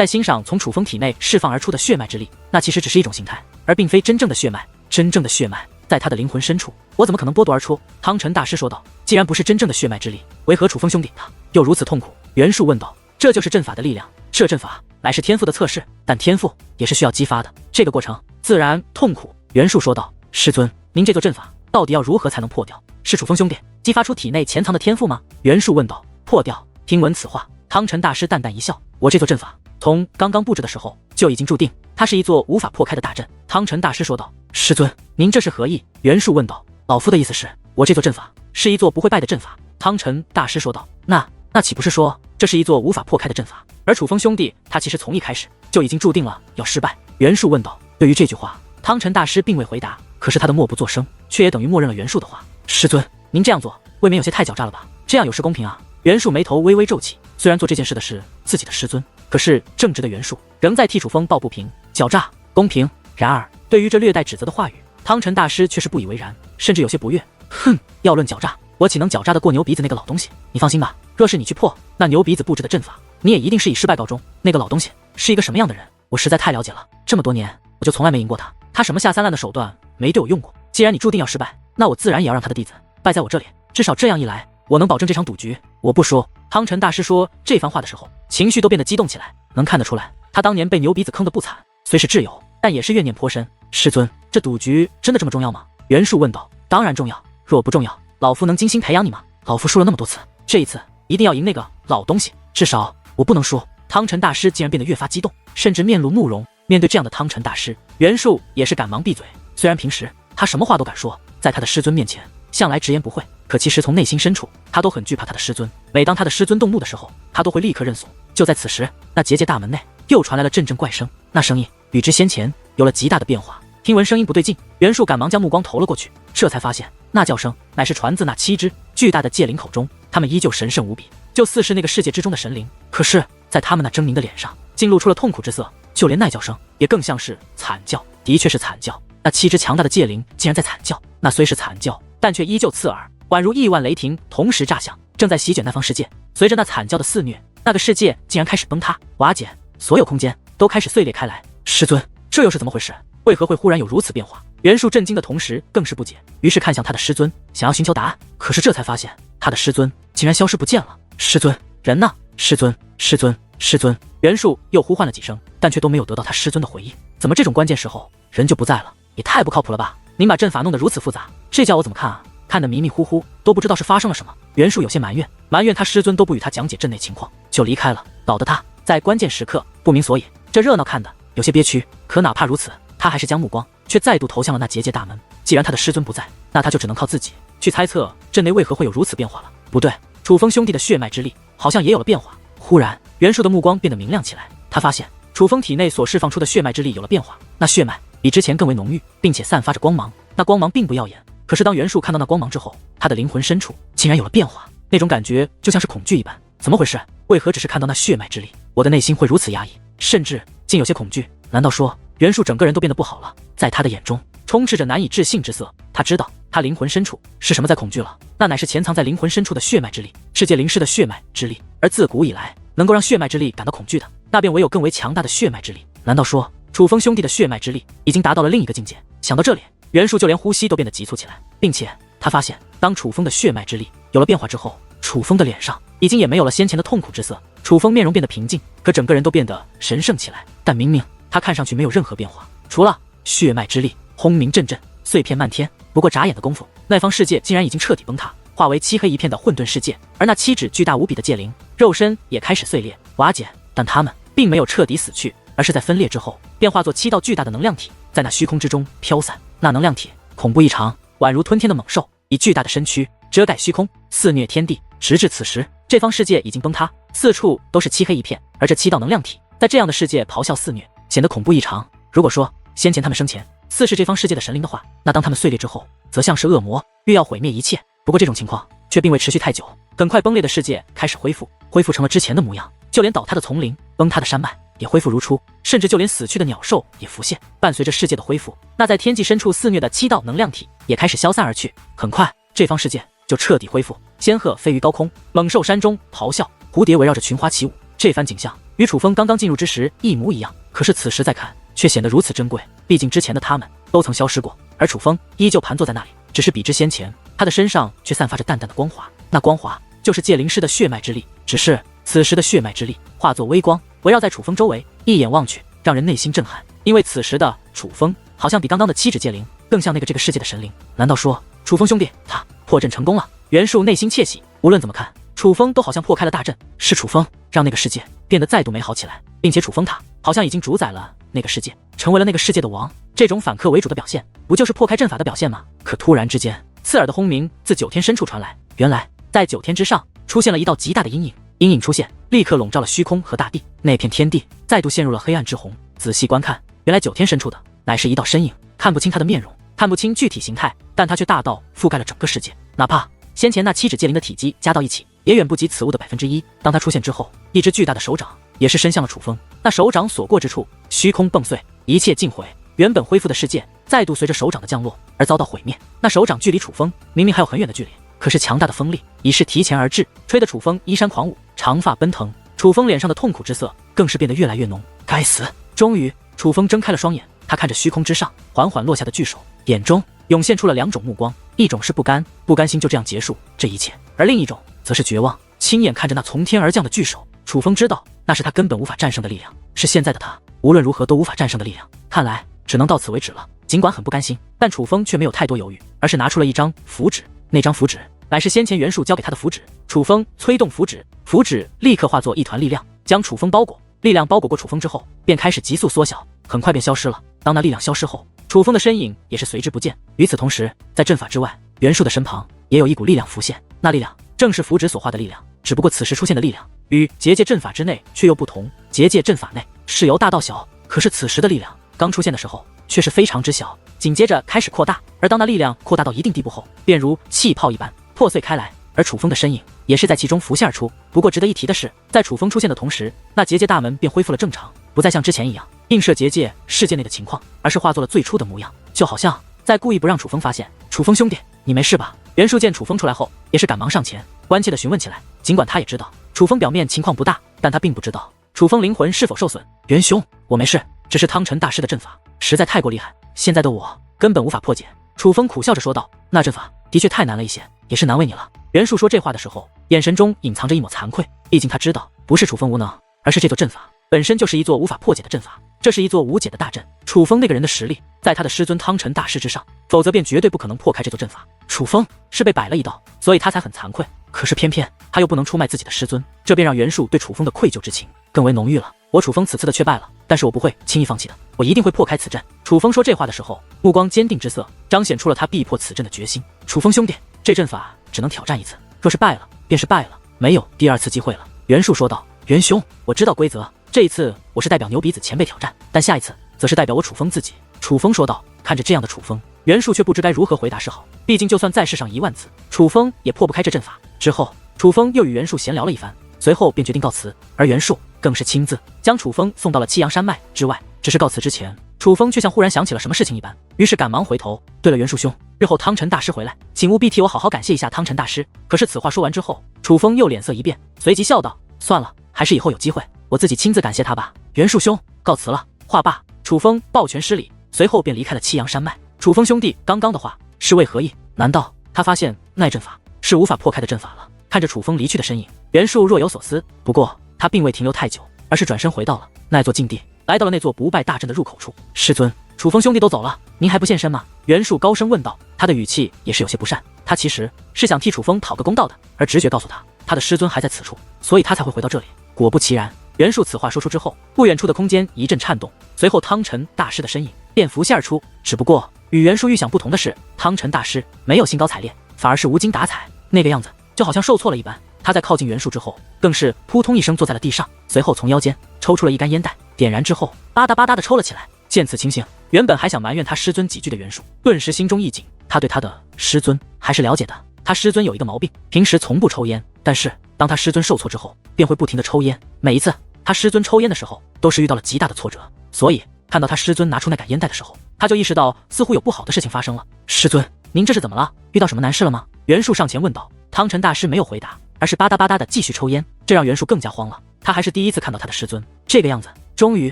A: 欣赏从楚风体内释放而出的血脉之力。那其实只是一种形态，而并非真正的血脉。真正的血脉在他的灵魂深处，我怎么可能剥夺而出？汤臣大师说道。既然不是真正的血脉之力，为何楚风兄弟他又如此痛苦？袁术问道。这就是阵法的力量，这阵法乃是天赋的测试，但天赋也是需要激发的，这个过程自然痛苦。袁术说道。师尊，您这座阵法到底要如何才能破掉？是楚风兄弟激发出体内潜藏的天赋吗？袁术问道。破掉？听闻此话，汤臣大师淡淡一笑。我这座阵法从刚刚布置的时候就已经注定，它是一座无法破开的大阵。汤臣大师说道。师尊，您这是何意？袁术问道。老夫的意思是，我这座阵法是一座不会败的阵法。汤臣大师说道。那岂不是说这是一座无法破开的阵法？而楚风兄弟他其实从一开始就已经注定了要失败。袁术问道。对于这句话，汤臣大师并未回答，可是他的默不作声却也等于默认了袁术的话。师尊，您这样做未免有些太狡诈了吧？这样有失公平啊！袁术眉头微微皱起，虽然做这件事的是自己的师尊，可是正直的袁术仍在替楚风抱不平。狡诈公平？然而对于这略带指责的话语，汤臣大师却是不以为然，甚至有些不悦。哼，要论狡诈，我岂能狡诈得过牛鼻子那个老东西？你放心吧，若是你去破那牛鼻子布置的阵法，你也一定是以失败告终。那个老东西是一个什么样的人，我实在太了解了，这么多年我就从来没赢过他，他什么下三滥的手段没对我用过。既然你注定要失败，那我自然也要让他的弟子败在我这里，至少这样一来，我能保证这场赌局我不输。汤臣大师说这番话的时候，情绪都变得激动起来，能看得出来，他当年被牛鼻子坑得不惨，虽是挚友，但也是怨念颇深。师尊，这赌局真的这么重要吗？袁术问道。当然重要，若不重要，老夫能精心培养你吗？老夫输了那么多次，这一次一定要赢那个老东西，至少我不能输。汤臣大师竟然变得越发激动，甚至面露怒容。面对这样的汤臣大师，袁术也是赶忙闭嘴。虽然平时他什么话都敢说，在他的师尊面前向来直言不讳，可其实从内心深处，他都很惧怕他的师尊。每当他的师尊动怒的时候，他都会立刻认怂。就在此时，那结界大门内又传来了阵阵怪声，那声音与之先前有了极大的变化。听闻声音不对劲，袁术赶忙将目光投了过去，这才发现那叫声乃是传自那7只巨大的界灵口中，他们依旧神圣无比，就似是那个世界之中的神灵。可是，在他们那狰狞的脸上，竟露出了痛苦之色，就连那叫声也更像是惨叫，的确是惨叫。那7只强大的界灵竟然在惨叫，那虽是惨叫，但却依旧刺耳，宛如亿万雷霆同时炸响，正在席卷那方世界。随着那惨叫的肆虐，那个世界竟然开始崩塌瓦解，所有空间都开始碎裂开来。师尊，这又是怎么回事？为何会忽然有如此变化？袁术震惊的同时更是不解，于是看向他的师尊，想要寻求答案。可是这才发现，他的师尊竟然消失不见了。师尊，人呢？师尊，师尊，师尊。袁术又呼唤了几声，但却都没有得到他师尊的回应。怎么这种关键时候人就不在了？也太不靠谱了吧！您把阵法弄得如此复杂，这叫我怎么看啊？看得迷迷糊糊，都不知道是发生了什么。袁术有些埋怨他师尊都不与他讲解阵内情况就离开了，搞得他在关键时刻不明所以。这热闹看得有些憋屈，可哪怕如此，他还是将目光却再度投向了那结界大门。既然他的师尊不在，那他就只能靠自己去猜测阵内为何会有如此变化了。不对，楚风兄弟的血脉之力好像也有了变化。忽然，袁术的目光变得明亮起来，他发现楚风体内所释放出的血脉之力有了变化，那血脉比之前更为浓郁，并且散发着光芒。那光芒并不耀眼，可是当袁术看到那光芒之后，他的灵魂深处竟然有了变化，那种感觉就像是恐惧一般。怎么回事？为何只是看到那血脉之力，我的内心会如此压抑，甚至竟有些恐惧？难道说袁术整个人都变得不好了？在他的眼中充斥着难以置信之色，他知道他灵魂深处是什么在恐惧了，那乃是潜藏在灵魂深处的血脉之力，世界灵师的血脉之力。而自古以来，能够让血脉之力感到恐惧的，那便唯有更为强大的血脉之力。难道说楚风兄弟的血脉之力已经达到了另一个境界？想到这里，袁术就连呼吸都变得急促起来，并且他发现，当楚风的血脉之力有了变化之后，楚风的脸上已经也没有了先前的痛苦之色，楚风面容变得平静，可整个人都变得神圣起来。但明明他看上去没有任何变化，除了血脉之力轰鸣阵阵，碎片漫天。不过眨眼的功夫，那方世界竟然已经彻底崩塌，化为漆黑一片的混沌世界。而那7指巨大无比的界灵肉身也开始碎裂瓦解，但他们并没有彻底死去，而是在分裂之后便化作7道巨大的能量体，在那虚空之中飘散。那能量体恐怖异常，宛如吞天的猛兽，以巨大的身躯遮盖虚空，肆虐天地。直至此时，这方世界已经崩塌，四处都是漆黑一片，而这7道能量体在这样的世界咆哮肆虐，显得恐怖异常。如果说先前他们生前似是这方世界的神灵的话，那当他们碎裂之后，则像是恶魔，欲要毁灭一切。不过这种情况却并未持续太久，很快崩裂的世界开始恢复成了之前的模样，就连倒塌的丛林、崩塌的山脉也恢复如初，甚至就连死去的鸟兽也浮现。伴随着世界的恢复，那在天际深处肆虐的7道能量体也开始消散而去。很快，这方世界就彻底恢复，仙鹤飞于高空，猛兽山中咆哮，蝴蝶围绕着群花起舞。这番景象与楚风刚刚进入之时一模一样，可是此时再看却显得如此珍贵，毕竟之前的他们都曾消失过，而楚风依旧盘坐在那里，只是比之先前，他的身上却散发着淡淡的光华，那光华就是界灵师的血脉之力。只是此时的血脉之力化作微光，围绕在楚风周围，一眼望去，让人内心震撼。因为此时的楚风好像比刚刚的7指界灵更像那个这个世界的神灵。难道说楚风兄弟他破阵成功了？袁术内心窃喜，无论怎么看，楚风都好像破开了大阵，是楚风让那个世界变得再度美好起来，并且楚风他好像已经主宰了那个世界，成为了那个世界的王。这种反客为主的表现，不就是破开阵法的表现吗？可突然之间，刺耳的轰鸣自9天深处传来，原来在9天之上出现了一道极大的阴影，阴影出现，立刻笼罩了虚空和大地，那片天地再度陷入了黑暗之红。仔细观看，原来9天深处的乃是一道身影，看不清他的面容，看不清具体形态，但他却大到覆盖了整个世界，哪怕先前那7指界灵的体积加到一起，也远不及此物的1%。当他出现之后，一只巨大的手掌也是伸向了楚风，那手掌所过之处，虚空迸碎，一切尽毁，原本恢复的世界再度随着手掌的降落而遭到毁灭。那手掌距离楚风明明还有很远的距离，可是强大的风力已是提前而至，吹得楚风衣衫狂舞，长发奔腾。楚风脸上的痛苦之色更是变得越来越浓。该死！终于，楚风睁开了双眼，他看着虚空之上缓缓落下的巨手，眼中涌现出了2种目光，一种是不甘心就这样结束这一切，而另一种则是绝望。亲眼看着那从天而降的巨手，楚风知道那是他根本无法战胜的力量，是现在的他无论如何都无法战胜的力量。看来只能到此为止了。尽管很不甘心，但楚风却没有太多犹豫，而是拿出了一张符纸。那张符纸乃是先前袁术交给他的符纸。楚风催动符纸，符纸立刻化作一团力量，将楚风包裹。力量包裹过楚风之后，便开始急速缩小，很快便消失了。当那力量消失后，楚风的身影也是随之不见。与此同时，在阵法之外，袁术的身旁也有一股力量浮现，那力量正是符纸所化的力量。只不过此时出现的力量与结界阵法之内却又不同，结界阵法内是由大到小，可是此时的力量刚出现的时候却是非常之小，紧接着开始扩大，而当那力量扩大到一定地步后，便如气泡一般破碎开来，而楚风的身影也是在其中浮现而出。不过值得一提的是，在楚风出现的同时，那结界大门便恢复了正常，不再像之前一样映射结界世界内的情况，而是化作了最初的模样，就好像在故意不让楚风发现。楚风兄弟，你没事吧？袁术见楚风出来后，也是赶忙上前关切地询问起来。尽管他也知道楚风表面情况不大，但他并不知道楚风灵魂是否受损。袁兄，我没事，只是汤臣大师的阵法实在太过厉害，现在的我根本无法破解。楚风苦笑着说道：“那阵法的确太难了一些，也是难为你了。”袁术说这话的时候，眼神中隐藏着一抹惭愧，毕竟他知道不是楚风无能，而是这座阵法本身就是一座无法破解的阵法，这是一座无解的大阵。楚风那个人的实力在他的师尊汤臣大师之上，否则便绝对不可能破开这座阵法。楚风是被摆了一道，所以他才很惭愧，可是偏偏他又不能出卖自己的师尊，这便让袁术对楚风的愧疚之情更为浓郁了。我楚风此次的却败了，但是我不会轻易放弃的，我一定会破开此阵。楚风说这话的时候，目光坚定之色彰显出了他必破此阵的决心。楚风兄弟，这阵法只能挑战一次，若是败了便是败了，没有第二次机会了。袁术说道：“袁兄，我知道规则，这一次我是代表牛鼻子前辈挑战，但下一次则是代表我楚风自己。”楚风说道。看着这样的楚风，袁术却不知该如何回答是好，毕竟就算再试上10000次，楚风也破不开这阵法。之后楚风又与袁术闲聊了一番，随后便决定告辞，而袁术更是亲自将楚风送到了七阳山脉之外。只是告辞之前，楚风却像忽然想起了什么事情一般，于是赶忙回头：“对了，袁术兄，日后汤臣大师回来，请务必替我好好感谢一下汤臣大师。”可是此话说完之后，楚风又脸色一变，随即笑道：“算了，还是以后有机会我自己亲自感谢他吧。袁术兄，告辞了。”话罢，楚风抱拳施礼，随后便离开了七阳山脉。楚风兄弟刚刚的话是为何意？难道他发现那阵法是无法破开的阵法了？看着楚风离去的身影，袁术若有所思，不过他并未停留太久，而是转身回到了那座禁地，来到了那座不败大阵的入口处。师尊，楚风兄弟都走了，您还不现身吗？袁术高声问道，他的语气也是有些不善。他其实是想替楚风讨个公道的，而直觉告诉他，他的师尊还在此处，所以他才会回到这里。果不其然，袁术此话说出之后，不远处的空间一阵颤动，随后汤臣大师的身影便浮现而出。只不过与袁术预想不同的是，汤臣大师没有兴高采烈，反而是无精打采，那个样子就好像受挫了一般。他在靠近袁术之后，更是扑通一声坐在了地上，随后从腰间抽出了一杆烟袋，点燃之后吧嗒吧嗒的抽了起来。见此情形，原本还想埋怨他师尊几句的袁术，顿时心中一紧。他对他的师尊还是了解的，他师尊有一个毛病，平时从不抽烟，但是当他师尊受挫之后，便会不停的抽烟。每一次他师尊抽烟的时候，都是遇到了极大的挫折，所以看到他师尊拿出那杆烟袋的时候，他就意识到似乎有不好的事情发生了。师尊，您这是怎么了？遇到什么难事了吗？袁术上前问道。汤臣大师没有回答，而是吧嗒吧嗒的继续抽烟，这让袁术更加慌了。他还是第一次看到他的师尊这个样子。终于，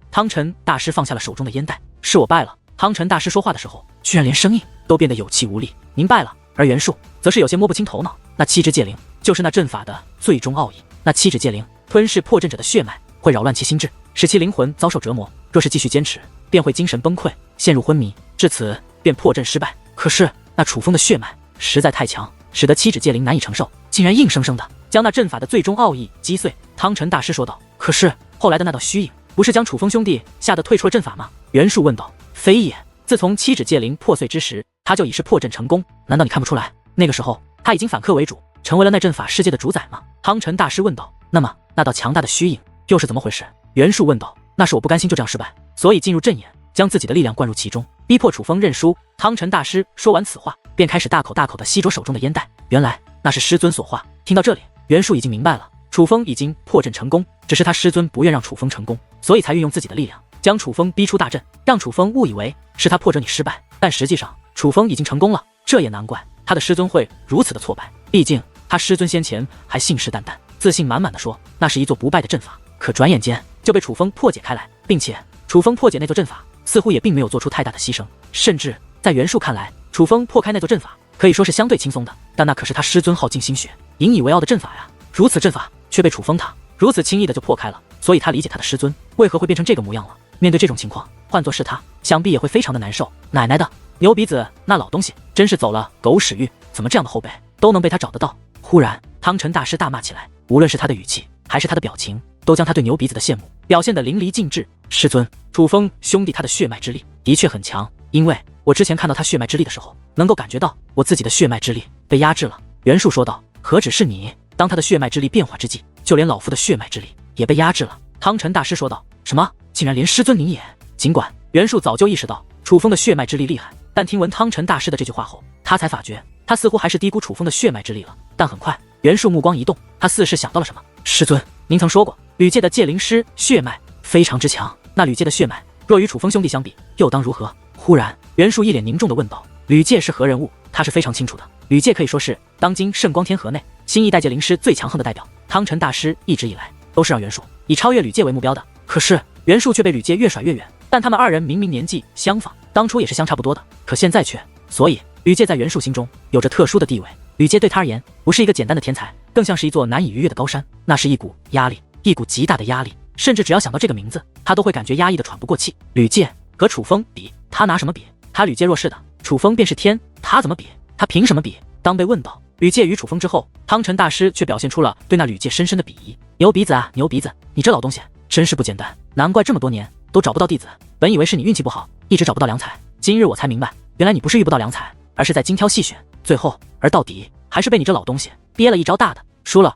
A: 汤臣大师放下了手中的烟袋，是我败了。汤臣大师说话的时候，居然连声音都变得有气无力。您败了。而袁术则是有些摸不清头脑。那七指戒灵就是那阵法的最终奥义。那七指戒灵吞噬破阵者的血脉，会扰乱其心智，使其灵魂遭受折磨。若是继续坚持，便会精神崩溃，陷入昏迷，至此便破阵失败。可是那楚风的血脉实在太强，使得七指戒灵难以承受，竟然硬生生的将那阵法的最终奥义击碎。汤臣大师说道。可是后来的那道虚影，不是将楚风兄弟吓得退出了阵法吗？袁术问道。非也，自从七指戒灵破碎之时，他就已是破阵成功。难道你看不出来？那个时候他已经反客为主，成为了那阵法世界的主宰吗？汤臣大师问道。那么那道强大的虚影又是怎么回事？袁术问道。那是我不甘心就这样失败，所以进入阵眼，将自己的力量灌入其中，逼迫楚风认输。汤臣大师说完此话，便开始大口大口地吸着手中的烟袋。原来那是师尊所化。听到这里，袁术已经明白了，楚风已经破阵成功，只是他师尊不愿让楚风成功，所以才运用自己的力量将楚风逼出大阵，让楚风误以为是他破阵你失败，但实际上楚风已经成功了。这也难怪他的师尊会如此的挫败，毕竟他师尊先前还信誓旦旦、自信满满的说那是一座不败的阵法，可转眼间就被楚风破解开来，并且楚风破解那座阵法似乎也并没有做出太大的牺牲，甚至在袁术看来，楚风破开那座阵法可以说是相对轻松的，但那可是他师尊耗尽心血、引以为傲的阵法呀。如此阵法却被楚风他如此轻易的就破开了，所以他理解他的师尊为何会变成这个模样了。面对这种情况，换作是他，想必也会非常的难受。奶奶的，牛鼻子那老东西真是走了狗屎运，怎么这样的后辈都能被他找得到？忽然，汤臣大师大骂起来，无论是他的语气还是他的表情，都将他对牛鼻子的羡慕表现得淋漓尽致。师尊，楚风兄弟他的血脉之力的确很强，因为我之前看到他血脉之力的时候，能够感觉到我自己的血脉之力被压制了。袁术说道：何止是你，当他的血脉之力变化之际，就连老夫的血脉之力也被压制了。汤臣大师说道：什么？竟然连师尊你也？尽管袁术早就意识到楚风的血脉之力厉害，但听闻汤臣大师的这句话后，他才发觉他似乎还是低估楚风的血脉之力了。但很快袁术目光一动，他似是想到了什么。师尊，您曾说过吕界的界灵师血脉非常之强，那吕界的血脉若与楚风兄弟相比，又当如何？忽然袁术一脸凝重地问道：吕界是何人物？他是非常清楚的。吕界可以说是当今圣光天河内新一代界灵师最强横的代表。汤臣大师一直以来都是让袁术以超越吕界为目标的，可是袁术却被吕界越甩越远。但他们二人明明年纪相仿，当初也是相差不多的，可现在却……所以吕界在袁术心中有着特殊的地位。吕界对他而言不是一个简单的天才，更像是一座难以逾越的高山，那是一股压力，一股极大的压力，甚至只要想到这个名字，他都会感觉压抑的喘不过气。吕界和楚风比，他拿什么比？他吕界若是的，楚风便是天，他怎么比？他凭什么比？当被问到吕界与楚风之后，汤臣大师却表现出了对那吕界深深的鄙夷。牛鼻子啊，牛鼻子，你这老东西真是不简单，难怪这么多年都找不到弟子。本以为是你运气不好，一直找不到良才，今日我才明白，原来你不是遇不到良才，而是在精挑细选，最后而到底还是被你这老东西憋了一招大的。输了，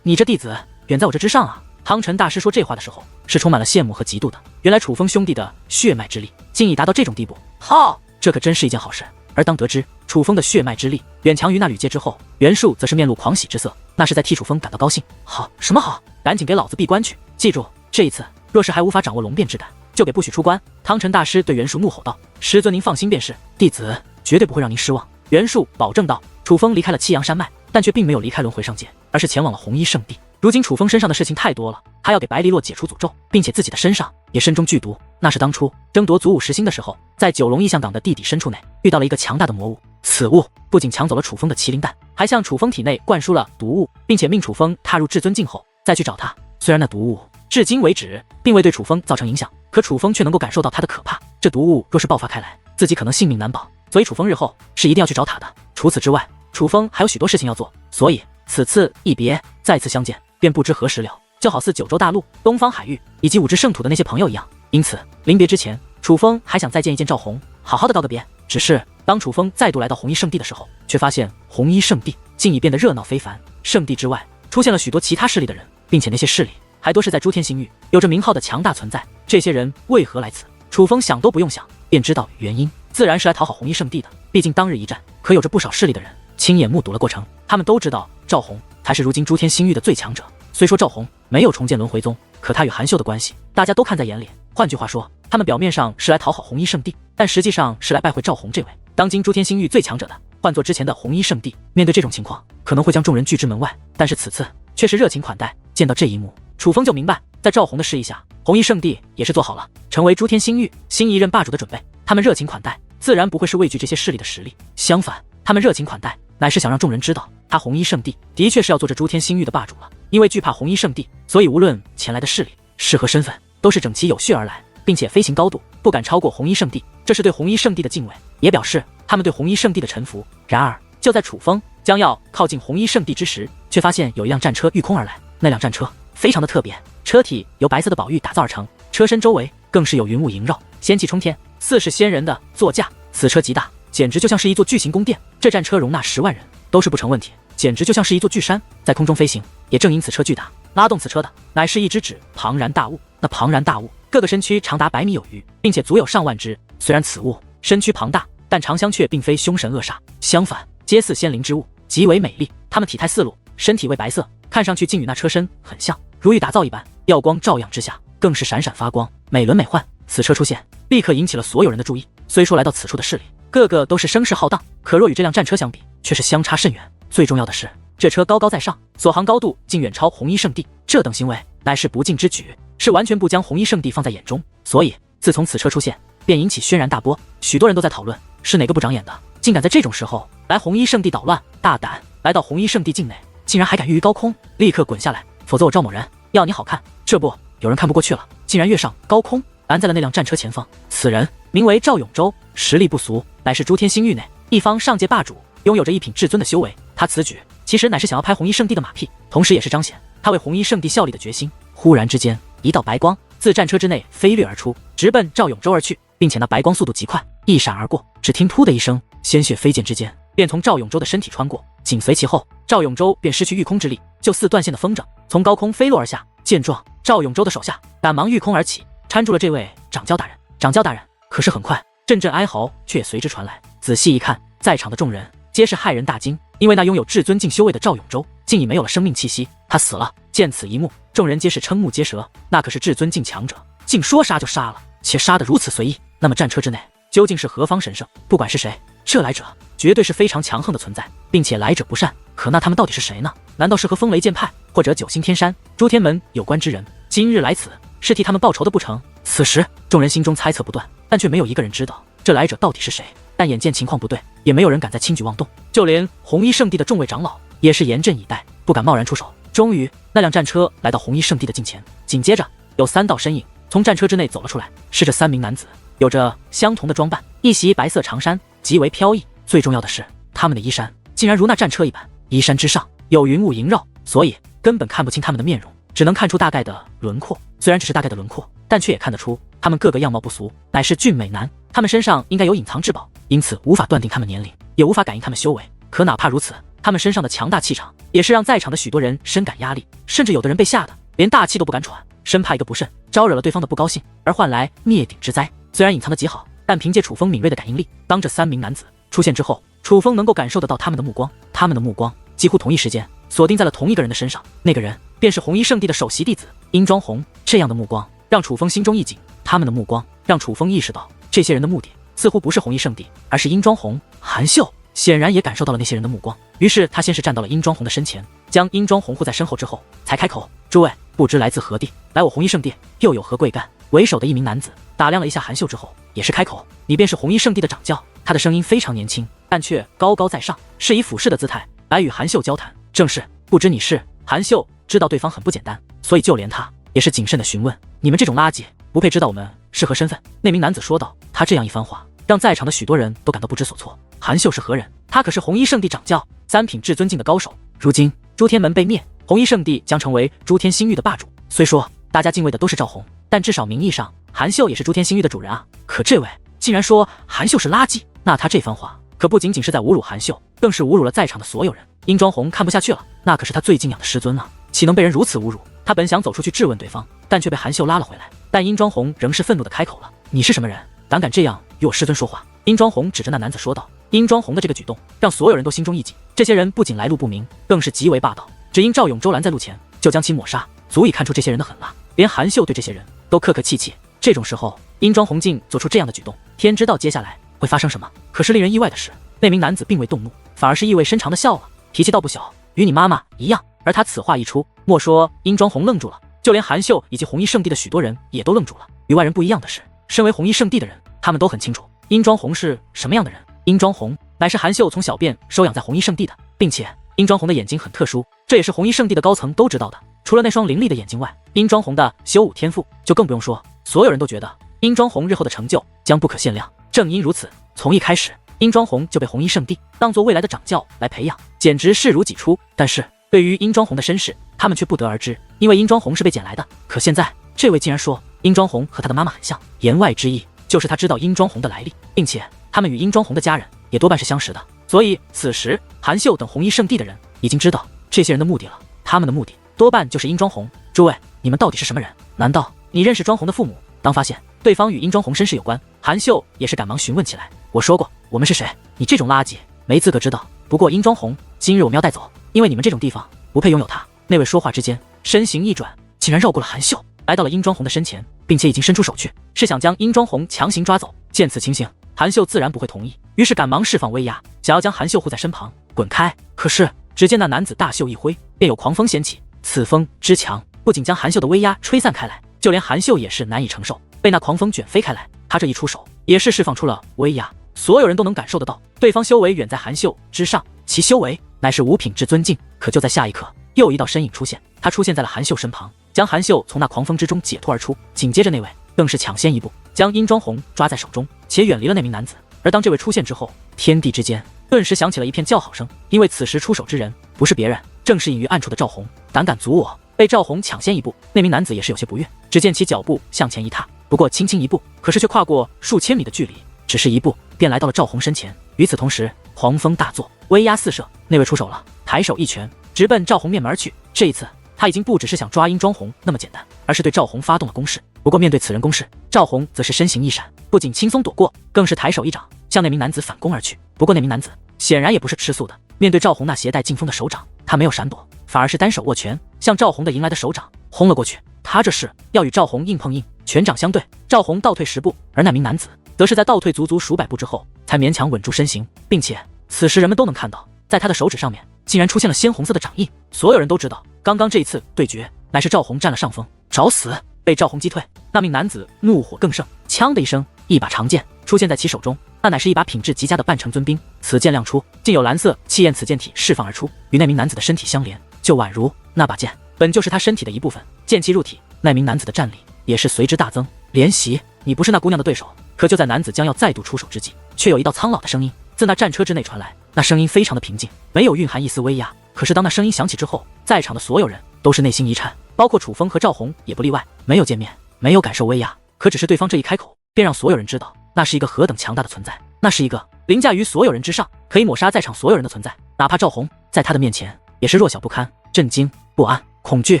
A: 你这弟子远在我这之上啊！汤臣大师说这话的时候是充满了羡慕和嫉妒的。原来楚风兄弟的血脉之力竟已达到这种地步，好，这可真是一件好事。而当得知楚风的血脉之力远强于那吕界之后，袁术则是面露狂喜之色，那是在替楚风感到高兴。好，什么好？赶紧给老子闭关去！记住，这一次若是还无法掌握龙变之感，就给不许出关。汤臣大师对袁术怒吼道：师尊您放心便是，弟子绝对不会让您失望。袁术保证道。楚风离开了七阳山脉，但却并没有离开轮回上界，而是前往了红衣圣地。如今楚风身上的事情太多了，他要给白梨落解除诅咒，并且自己的身上也身中剧毒。那是当初争夺祖武十星的时候，在九龙异象港的地底深处内遇到了一个强大的魔物，此物不仅抢走了楚风的麒麟蛋，还向楚风体内灌输了毒物，并且命楚风踏入至尊境后再去找他。虽然那毒物至今为止并未对楚风造成影响，可楚风却能够感受到它的可怕。这毒物若是爆发开来，自己可能性命难保，所以楚风日后是一定要去找他的。除此之外，楚风还有许多事情要做，所以此次一别，再次相见便不知何时了，就好似九州大陆、东方海域以及五之圣土的那些朋友一样。因此临别之前，楚风还想再见一见赵红，好好的告个别。只是当楚风再度来到红衣圣地的时候，却发现红衣圣地竟已变得热闹非凡。圣地之外出现了许多其他势力的人，并且那些势力还都是在诸天星域有着名号的强大存在。这些人为何来此？楚风想都不用想便知道原因，自然是来讨好红衣圣地的。毕竟当日一战可有着不少势力的人亲眼目睹了过程，他们都知道赵红才是如今诸天星域的最强者。虽说赵红没有重建轮回宗，可他与韩秀的关系大家都看在眼里。换句话说，他们表面上是来讨好红衣圣地，但实际上是来拜会赵红这位当今诸天星域最强者的。换做之前的红衣圣地，面对这种情况可能会将众人拒之门外，但是此次却是热情款待。见到这一幕，楚风就明白，在赵红的示意下，红衣圣地也是做好了成为诸天星域新一任霸主的准备。他们热情款待，自然不会是畏惧这些势力的实力，相反，他们热情款待乃是想让众人知道，他红衣圣地的确是要做这诸天星域的霸主了。因为惧怕红衣圣地，所以无论前来的势力是何身份，都是整齐有序而来，并且飞行高度不敢超过红衣圣地，这是对红衣圣地的敬畏，也表示他们对红衣圣地的臣服。然而就在楚风将要靠近红衣圣地之时，却发现有一辆战车御空而来。那辆战车非常的特别，车体由白色的宝玉打造而成，车身周围更是有云雾萦绕，仙气冲天，似是仙人的座驾。此车极大，简直就像是一座巨型宫殿，这战车容纳10万人都是不成问题，简直就像是一座巨山在空中飞行。也正因此车巨大，拉动此车的乃是一只庞然大物。那庞然大物各个身躯长达100米有余，并且足有上万只。虽然此物身躯庞大，但长相却并非凶神恶煞，相反皆似仙灵之物，极为美丽。它们体态4路，身体为白色，看上去竟与那车身很像，如玉打造一般，耀光照耀之下更是闪闪发光，美轮美奂。此车出现立刻引起了所有人的注意，虽说来到此处的势力个个都是声势浩荡，可若与这辆战车相比，却是相差甚远。最重要的是，这车高高在上，所航高度竟远超红衣圣地，这等行为乃是不敬之举，是完全不将红衣圣地放在眼中。所以自从此车出现，便引起轩然大波，许多人都在讨论是哪个不长眼的，竟敢在这种时候来红衣圣地捣乱，大胆来到红衣圣地境内，竟然还敢跃于高空，立刻滚下来，否则我赵某人要你好看。这不，有人看不过去了，竟然跃上高空，拦在了那辆战车前方。此人名为赵永州，实力不俗，乃是诸天星域内一方上界霸主，拥有着一品至尊的修为。他此举其实乃是想要拍红衣圣地的马屁，同时也是彰显他为红衣圣地效力的决心。忽然之间，一道白光自战车之内飞掠而出，直奔赵永州而去，并且那白光速度极快，一闪而过。只听突的一声，鲜血飞溅之间，便从赵永州的身体穿过，紧随其后，赵永州便失去御空之力，就似断线的风筝，从高空飞落而下。见状，赵永州的手下赶忙御空而起，搀住了这位掌教大人。掌教大人！可是很快，阵阵哀嚎却也随之传来。仔细一看，在场的众人皆是骇人大惊，因为那拥有至尊境修为的赵永州竟已没有了生命气息，他死了。见此一幕，众人皆是瞠目结舌，那可是至尊境强者，竟说杀就杀了，且杀得如此随意。那么战车之内究竟是何方神圣？不管是谁，这来者绝对是非常强横的存在，并且来者不善。可那他们到底是谁呢？难道是和风雷剑派或者九星天山、诸天门有关之人？今日来此是替他们报仇的不成？此时众人心中猜测不断，但却没有一个人知道这来者到底是谁。但眼见情况不对，也没有人敢再轻举妄动，就连红衣圣地的众位长老也是严阵以待，不敢贸然出手。终于，那辆战车来到红衣圣地的近前，紧接着有3道身影从战车之内走了出来，是这3名男子，有着相同的装扮，一袭白色长衫，极为飘逸。最重要的是，他们的衣衫竟然如那战车一般，衣衫之上有云雾萦绕，所以根本看不清他们的面容，只能看出大概的轮廓。虽然只是大概的轮廓，但却也看得出他们个个样貌不俗，乃是俊美男。他们身上应该有隐藏至宝，因此无法断定他们年龄，也无法感应他们修为。可哪怕如此，他们身上的强大气场也是让在场的许多人深感压力，甚至有的人被吓得连大气都不敢喘，生怕一个不慎招惹了对方的不高兴，而换来灭顶之灾。虽然隐藏得极好，但凭借楚风敏锐的感应力，当这3名男子出现之后，楚风能够感受得到他们的目光，他们的目光几乎同一时间锁定在了同一个人的身上，那个人便是红衣圣地的首席弟子殷庄红。这样的目光让楚风心中一紧，他们的目光让楚风意识到，这些人的目的似乎不是红衣圣地，而是殷庄红。韩秀显然也感受到了那些人的目光，于是他先是站到了殷庄红的身前，将殷庄红护在身后之后，才开口：“诸位，不知来自何地，来我红衣圣地又有何贵干？”为首的一名男子打量了一下韩秀之后，也是开口：“你便是红衣圣地的掌教。”他的声音非常年轻，但却高高在上，是以俯视的姿态来与韩秀交谈。正是，不知你是？韩秀知道对方很不简单，所以就连他也是谨慎的询问：“你们这种垃圾，不配知道我们是何身份？”那名男子说道。他这样一番话，让在场的许多人都感到不知所措。韩秀是何人？他可是红衣圣地掌教，3品至尊境的高手。如今诸天门被灭，红衣圣地将成为诸天星域的霸主。虽说大家敬畏的都是赵红，但至少名义上韩秀也是诸天星域的主人啊。可这位竟然说韩秀是垃圾，那他这番话可不仅仅是在侮辱韩秀，更是侮辱了在场的所有人。殷庄红看不下去了，那可是他最敬仰的师尊啊，岂能被人如此侮辱？他本想走出去质问对方，但却被韩秀拉了回来。但殷庄红仍是愤怒的开口了：“你是什么人？胆敢这样与我师尊说话？”殷庄红指着那男子说道。殷庄红的这个举动让所有人都心中一紧，这些人不仅来路不明，更是极为霸道，只因赵永州拦在路前就将其抹杀，足以看出这些人的狠辣。连韩秀对这些人都客客气气，这种时候殷庄红竟做出这样的举动，天知道接下来会发生什么。可是令人意外的是，那名男子并未动怒，反而是意味深长的笑了：“脾气倒不小，与你妈妈一样。”而他此话一出，莫说殷庄红愣住了，就连韩秀以及红衣圣地的许多人也都愣住了。与外人不一样的是，身为红衣圣地的人，他们都很清楚殷庄红是什么样的人。殷庄红乃是韩秀从小便收养在红衣圣地的，并且殷庄红的眼睛很特殊，这也是红衣圣地的高层都知道的。除了那双凌厉的眼睛外，殷庄红的修武天赋就更不用说，所有人都觉得殷庄红日后的成就将不可限量。正因如此，从一开始殷庄红就被红衣圣地当作未来的掌教来培养，简直视如己出。但是对于殷庄红的身世，他们却不得而知，因为殷庄红是被捡来的。可现在这位竟然说殷庄红和他的妈妈很像，言外之意就是他知道殷庄红的来历，并且他们与殷庄红的家人也多半是相识的。所以此时韩秀等红衣圣地的人已经知道这些人的目的了，他们的目的多半就是殷庄红。诸位，你们到底是什么人？难道你认识庄红的父母？当发现对方与殷庄红身世有关，韩秀也是赶忙询问起来：“我说过我们是谁？你这种垃圾没资格知道。不过殷庄红今日我们要带走，因为你们这种地方不配拥有他。”那位说话之间身形一转，竟然绕过了韩秀，来到了殷庄红的身前，并且已经伸出手去，是想将殷庄红强行抓走。见此情形，韩秀自然不会同意，于是赶忙释放威压，想要将韩秀护在身旁，滚开。可是只见那男子大袖一挥，便有狂风掀起，此风之强，不仅将韩秀的威压吹散开来，就连韩秀也是难以承受，被那狂风卷飞开来。他这一出手，也是释放出了威压，所有人都能感受得到，对方修为远在韩秀之上，其修为乃是5品至尊境。可就在下一刻，又一道身影出现，他出现在了韩秀身旁，将韩秀从那狂风之中解脱而出。紧接着那位更是抢先一步，将殷庄红抓在手中，且远离了那名男子。而当这位出现之后，天地之间顿时响起了一片叫好声，因为此时出手之人不是别人，正是隐于暗处的赵红。胆敢阻我！被赵红抢先一步，那名男子也是有些不悦，只见其脚步向前一踏，不过轻轻一步，可是却跨过数千米的距离，只是一步便来到了赵红身前。与此同时，狂风大作，威压四射，那位出手了，抬手一拳直奔赵红面门而去。这一次他已经不只是想抓殷庄红那么简单，而是对赵红发动了攻势。不过面对此人攻势，赵红则是身形一闪，不仅轻松躲过，更是抬手一掌向那名男子反攻而去。不过那名男子显然也不是吃素的，面对赵红那携带劲风的手掌，他没有闪躲，反而是单手握拳向赵红的迎来的手掌轰了过去。他这是要与赵红硬碰硬，拳掌相对，赵红倒退10步，而那名男子则是在倒退足足数百步之后才勉强稳住身形，并且此时人们都能看到，在他的手指上面竟然出现了鲜红色的掌印。所有人都知道，刚刚这一次对决乃是赵红占了上风，找死！被赵红击退，那名男子怒火更盛，枪的一声，一把长剑出现在其手中，那乃是一把品质极佳的半程尊兵。此剑亮出，竟有蓝色气焰，此剑体释放而出，与那名男子的身体相连，就宛如那把剑本就是他身体的一部分。剑气入体，那名男子的战力也是随之大增。怜惜，你不是那姑娘的对手。可就在男子将要再度出手之际，却有一道苍老的声音自那战车之内传来，那声音非常的平静，没有蕴含一丝威压。可是当那声音响起之后，在场的所有人都是内心一颤，包括楚风和赵红也不例外。没有见面，没有感受威压，可只是对方这一开口，便让所有人知道那是一个何等强大的存在，那是一个凌驾于所有人之上，可以抹杀在场所有人的存在。哪怕赵红在他的面前也是弱小不堪，震惊、不安、恐惧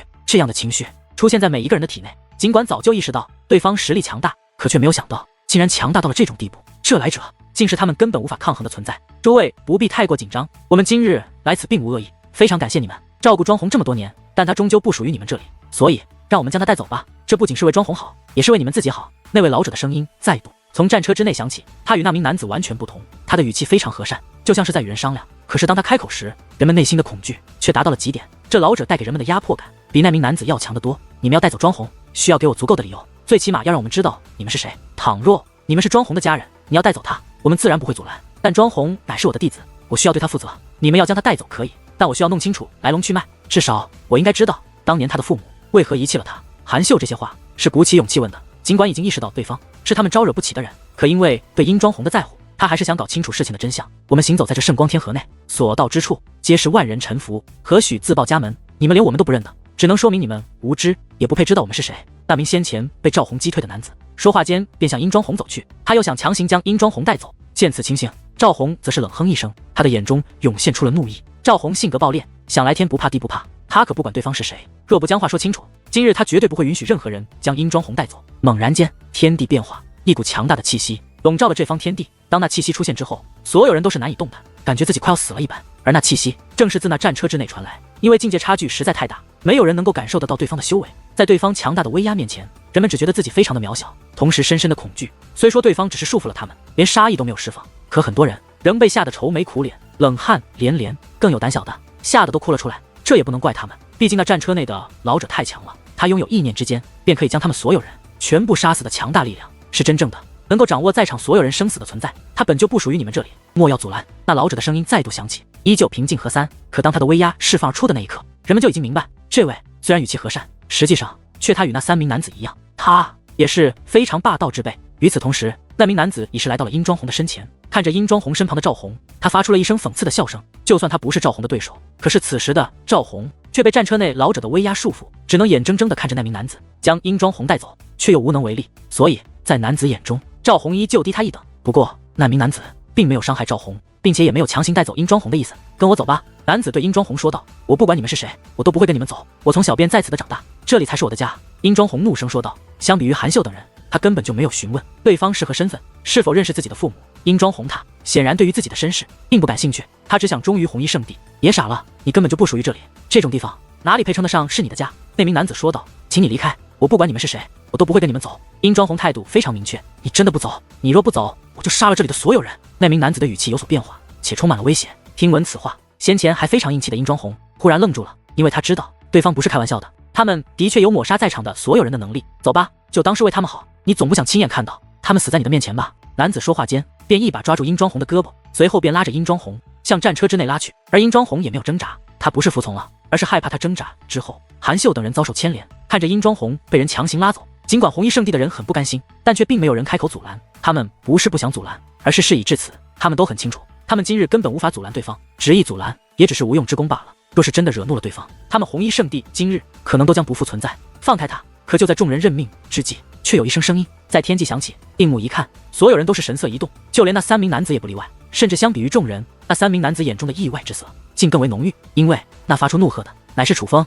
A: 这样的情绪出现在每一个人的体内。尽管早就意识到对方实力强大，可却没有想到竟然强大到了这种地步，这来者竟是他们根本无法抗衡的存在。诸位不必太过紧张，我们今日来此并无恶意，非常感谢你们照顾庄红这么多年，但他终究不属于你们这里，所以让我们将他带走吧。这不仅是为庄红好，也是为你们自己好。那位老者的声音再度从战车之内响起，他与那名男子完全不同，他的语气非常和善，就像是在与人商量。可是当他开口时，人们内心的恐惧却达到了极点。这老者带给人们的压迫感比那名男子要强得多。你们要带走庄红，需要给我足够的理由，最起码要让我们知道你们是谁。倘若你们是庄红的家人，你要带走他，我们自然不会阻拦。但庄红乃是我的弟子，我需要对他负责。你们要将他带走可以，但我需要弄清楚来龙去脉，至少我应该知道当年他的父母为何遗弃了他。韩秀这些话是鼓起勇气问的，尽管已经意识到对方是他们招惹不起的人，可因为对殷庄红的在乎，他还是想搞清楚事情的真相。我们行走在这圣光天河内，所到之处皆是万人臣服，何许自报家门？你们连我们都不认得，只能说明你们无知，也不配知道我们是谁。那名先前被赵红击退的男子说话间便向殷庄红走去，他又想强行将殷庄红带走。见此情形，赵红则是冷哼一声，他的眼中涌现出了怒意。赵红性格暴烈，想来天不怕地不怕，他可不管对方是谁，若不将话说清楚，今日他绝对不会允许任何人将殷庄红带走。猛然间，天地变化，一股强大的气息笼罩了这方天地。当那气息出现之后，所有人都是难以动弹，感觉自己快要死了一般。而那气息正是自那战车之内传来，因为境界差距实在太大，没有人能够感受得到对方的修为。在对方强大的威压面前，人们只觉得自己非常的渺小，同时深深的恐惧。虽说对方只是束缚了他们，连杀意都没有释放，可很多人仍被吓得愁眉苦脸，冷汗连连。更有胆小的，吓得都哭了出来。这也不能怪他们，毕竟那战车内的老者太强了，他拥有意念之间便可以将他们所有人全部杀死的强大力量，是真正的能够掌握在场所有人生死的存在。他本就不属于你们这里，莫要阻拦。那老者的声音再度响起，依旧平静和三。可当他的威压释放而出的那一刻，人们就已经明白，这位虽然语气和善，实际上却他与那3名男子一样，他也是非常霸道之辈。与此同时，那名男子已是来到了殷庄红的身前，看着殷庄红身旁的赵红，他发出了一声讽刺的笑声。就算他不是赵红的对手，可是此时的赵红却被战车内老者的威压束缚，只能眼睁睁地看着那名男子将殷庄红带走，却又无能为力。所以在男子眼中，赵红依旧低他一等。不过那名男子并没有伤害赵红，并且也没有强行带走殷庄红的意思。跟我走吧，男子对殷庄红说道。我不管你们是谁，我都不会跟你们走。我从小便在此的长大，这里才是我的家。殷庄红怒声说道。相比于韩秀等人，他根本就没有询问对方是何身份，是否认识自己的父母。殷庄红他显然对于自己的身世并不感兴趣，他只想忠于红衣圣地。别傻了，你根本就不属于这里，这种地方哪里配称得上是你的家？那名男子说道。请你离开，我不管你们是谁，我都不会跟你们走。殷庄红态度非常明确，你真的不走？你若不走，我就杀了这里的所有人。那名男子的语气有所变化，且充满了威胁。听闻此话，先前还非常硬气的殷庄红忽然愣住了，因为他知道对方不是开玩笑的，他们的确有抹杀在场的所有人的能力。走吧，就当是为他们好，你总不想亲眼看到他们死在你的面前吧？男子说话间便一把抓住殷庄红的胳膊，随后便拉着殷庄红向战车之内拉去。而殷庄红也没有挣扎，他不是服从了，而是害怕他挣扎之后韩秀等人遭受牵连。看着殷庄红被人强行拉走，尽管红衣圣地的人很不甘心，但却并没有人开口阻拦。他们不是不想阻拦，而是事已至此，他们都很清楚，他们今日根本无法阻拦对方，执意阻拦也只是无用之功罢了。若是真的惹怒了对方，他们红衣圣地今日可能都将不复存在。放开他！可就在众人认命之际，却有一声声音在天际响起。定目一看，所有人都是神色一动，就连那3名男子也不例外。甚至相比于众人，那3名男子眼中的意外之色竟更为浓郁，因为那发出怒喝的乃是楚风。